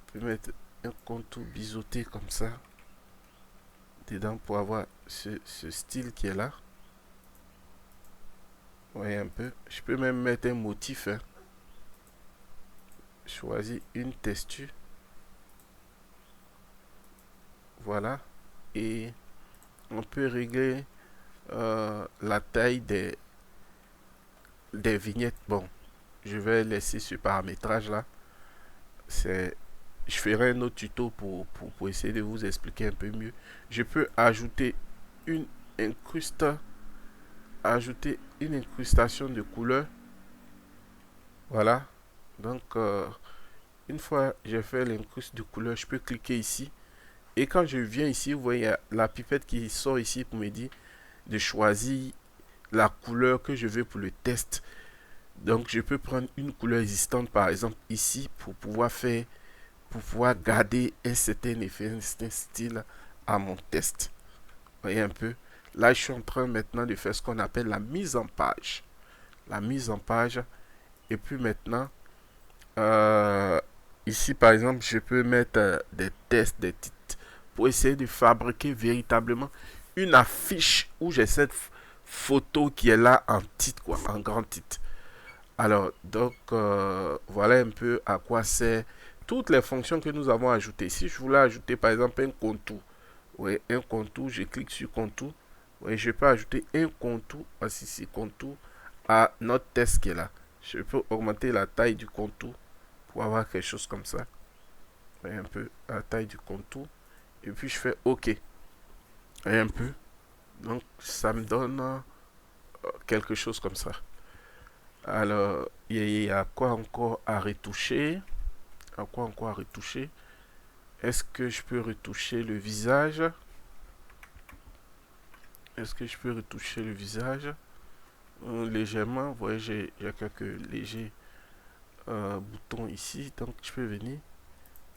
Je peux mettre un contour biseauté comme ça dedans pour avoir ce style qui est là. Vous voyez un peu. Je peux même mettre un motif. Hein. Choisis une texture. Voilà. Et on peut régler la taille des vignettes. Bon, je vais laisser ce paramétrage là. Je ferai un autre tuto pour essayer de vous expliquer un peu mieux. Je peux ajouter une ajouter une incrustation de couleur. Voilà. Donc, une fois j'ai fait l'incruste de couleur, je peux cliquer ici. Et quand je viens ici, vous voyez la pipette qui sort ici pour me dire de choisir la couleur que je veux pour le test. Donc, je peux prendre une couleur existante, par exemple, ici, pour pouvoir garder un certain effet, un certain style à mon test. Vous voyez un peu. Là, je suis en train maintenant de faire ce qu'on appelle la mise en page. La mise en page. Et puis maintenant, ici, par exemple, je peux mettre des tests, des titres, pour essayer de fabriquer véritablement une affiche où j'ai cette photo qui est là en titre, quoi, en grand titre. Alors, donc, voilà un peu à quoi c'est toutes les fonctions que nous avons ajoutées. Si je voulais ajouter, par exemple, un contour, ouais, un contour, je clique sur contour. Ouais, je peux ajouter un contour, ici, contour, à notre test qui est là. Je peux augmenter la taille du contour pour avoir quelque chose comme ça. Ouais, un peu la taille du contour. Et puis, je fais OK. Et un peu. Donc, ça me donne quelque chose comme ça. Alors, il y a quoi encore à retoucher? À quoi encore à retoucher? Est-ce que je peux retoucher le visage? Est-ce que je peux retoucher le visage? Légèrement, vous voyez, j'ai quelques légers boutons ici. Donc, je peux venir.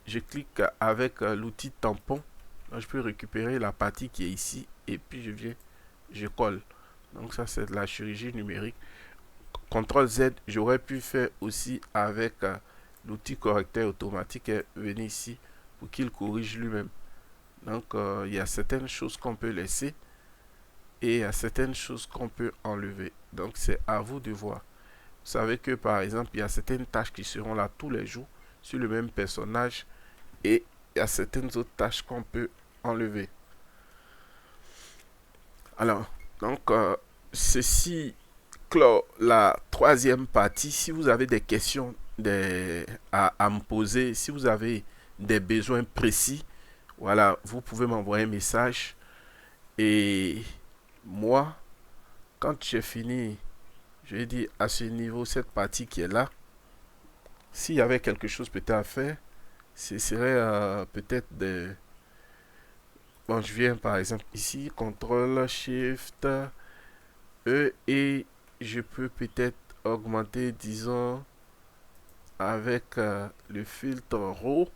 Je clique avec l'outil tampon. Là, je peux récupérer la partie qui est ici. Et puis, je viens, je colle. Donc, ça, c'est de la chirurgie numérique. CTRL Z, j'aurais pu faire aussi avec l'outil correcteur automatique et venir ici pour qu'il corrige lui-même. Donc, il y a certaines choses qu'on peut laisser et il y a certaines choses qu'on peut enlever. Donc, c'est à vous de voir. Vous savez que, par exemple, il y a certaines tâches qui seront là tous les jours. sur le même personnage et il y a certaines autres tâches qu'on peut enlever. Alors, donc, ceci clôt la troisième partie. Si vous avez des questions à me poser, si vous avez des besoins précis, voilà, vous pouvez m'envoyer un message. Et moi, quand j'ai fini, je vais dire à ce niveau, cette partie qui est là, s'il y avait quelque chose peut-être à faire, ce serait peut-être de... Bon, je viens par exemple ici, CTRL, SHIFT, E, et je peux peut-être augmenter, disons, avec le filtre RAW,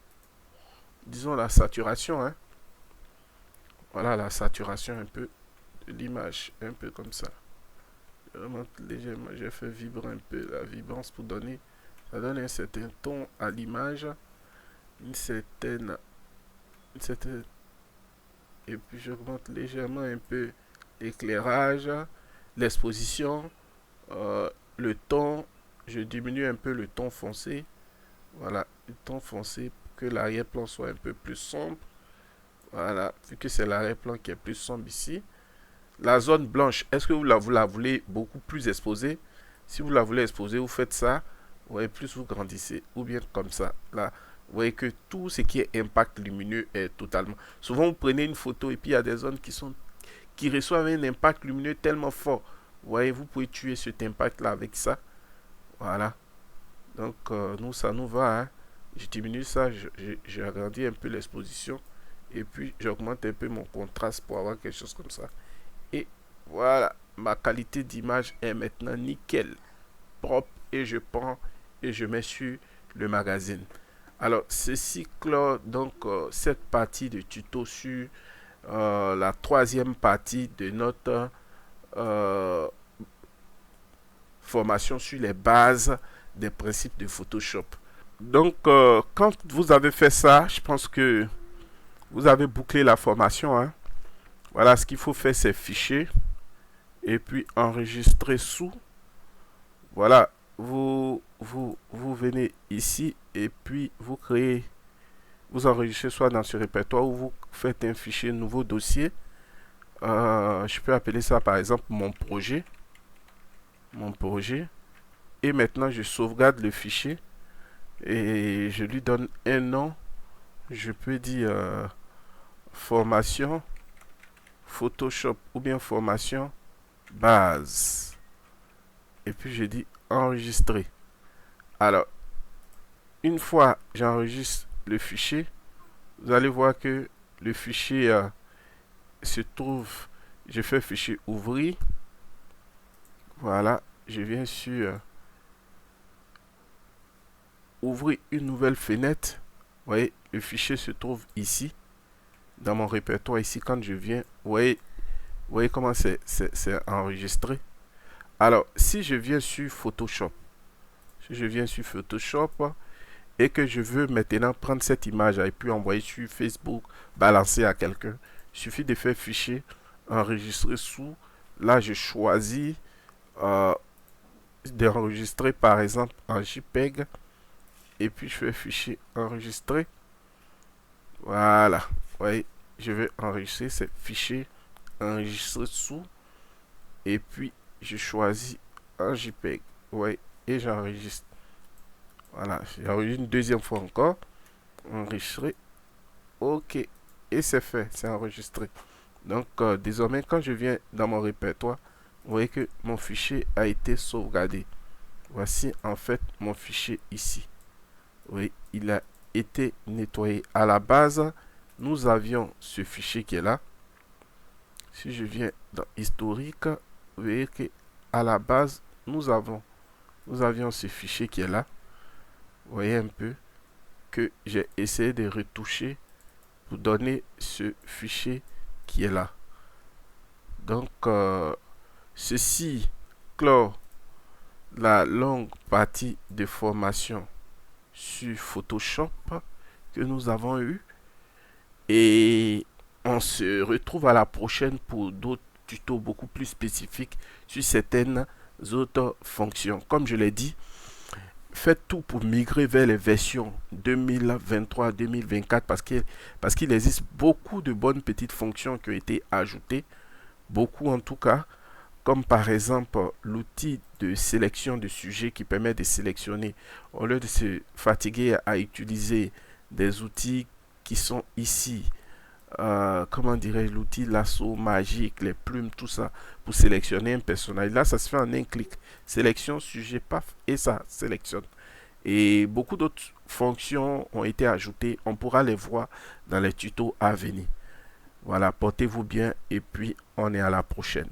disons la saturation, hein. Voilà la saturation un peu de l'image, un peu comme ça. Je remonte légèrement, j'ai fait vibrer un peu la vibrance pour donner, ça donne un certain ton à l'image, une certaine, et puis j'augmente légèrement un peu l'éclairage, l'exposition, le ton, je diminue un peu le ton foncé, voilà, le ton foncé pour que l'arrière-plan soit un peu plus sombre, voilà, vu que c'est l'arrière-plan qui est plus sombre ici. La zone blanche, est-ce que vous la voulez beaucoup plus exposée? Si vous la voulez exposer, vous faites ça, vous voyez, plus vous grandissez, ou bien comme ça, là. Vous voyez que tout ce qui est impact lumineux est totalement... Souvent, vous prenez une photo et puis il y a des zones qui reçoivent un impact lumineux tellement fort. Vous voyez, vous pouvez tuer cet impact-là avec ça. Voilà. Donc, nous, ça nous va. Hein. Je diminue ça, j'agrandis un peu l'exposition. Et puis, j'augmente un peu mon contraste pour avoir quelque chose comme ça. Et voilà, ma qualité d'image est maintenant nickel, propre. Et je prends et je mets sur le magazine. Alors, ceci clôt donc cette partie de tuto sur la troisième partie de notre formation sur les bases des principes de Photoshop. Donc, quand vous avez fait ça, je pense que vous avez bouclé la formation. Hein. Voilà, ce qu'il faut faire, c'est fichier et puis enregistrer sous. Voilà, vous venez ici et puis vous créez, vous enregistrez soit dans ce répertoire ou vous faites un fichier nouveau dossier. Je peux appeler ça par exemple mon projet. Et maintenant je sauvegarde le fichier et je lui donne un nom. Je peux dire formation Photoshop ou bien formation base. Et puis je dis enregistrer. Alors, une fois j'enregistre le fichier, vous allez voir que le fichier se trouve, je fais fichier ouvrir. Voilà, je viens sur ouvrir une nouvelle fenêtre. Vous voyez, le fichier se trouve ici, dans mon répertoire ici. Quand je viens, vous voyez comment c'est enregistré. Alors, si je viens sur Photoshop, et que je veux maintenant prendre cette image et puis envoyer sur Facebook, balancer à quelqu'un, il suffit de faire fichier, enregistrer sous. Là, je choisis d'enregistrer par exemple en JPEG et puis je fais fichier enregistrer. Voilà, vous voyez, je vais enregistrer ce fichier, enregistrer sous et puis je choisis un JPEG. Ouais, et j'enregistre. Voilà, j'enregistre une deuxième fois encore. Enregistrer. Ok. Et c'est fait, c'est enregistré. Donc, désormais, quand je viens dans mon répertoire, vous voyez que mon fichier a été sauvegardé. Voici en fait mon fichier ici. Oui, il a été nettoyé. À la base, nous avions ce fichier qui est là. Si je viens dans historique, vous voyez que à la base, nous avions ce fichier qui est là. Vous voyez un peu que j'ai essayé de retoucher pour donner ce fichier qui est là. Donc, ceci clôt la longue partie de formation sur Photoshop que nous avons eu. Et on se retrouve à la prochaine pour d'autres tutos beaucoup plus spécifiques sur certaines autres fonctions. Comme je l'ai dit, faites tout pour migrer vers les versions 2023-2024 parce qu'il existe beaucoup de bonnes petites fonctions qui ont été ajoutées, beaucoup en tout cas, comme par exemple l'outil de sélection de sujets qui permet de sélectionner au lieu de se fatiguer à utiliser des outils qui sont ici, comment dirais-je, l'outil lasso magique, les plumes, tout ça, pour sélectionner un personnage. Là, ça se fait en un clic. Sélection, sujet, paf, et ça sélectionne. Et beaucoup d'autres fonctions ont été ajoutées. On pourra les voir dans les tutos à venir. Voilà, portez-vous bien et puis on est à la prochaine.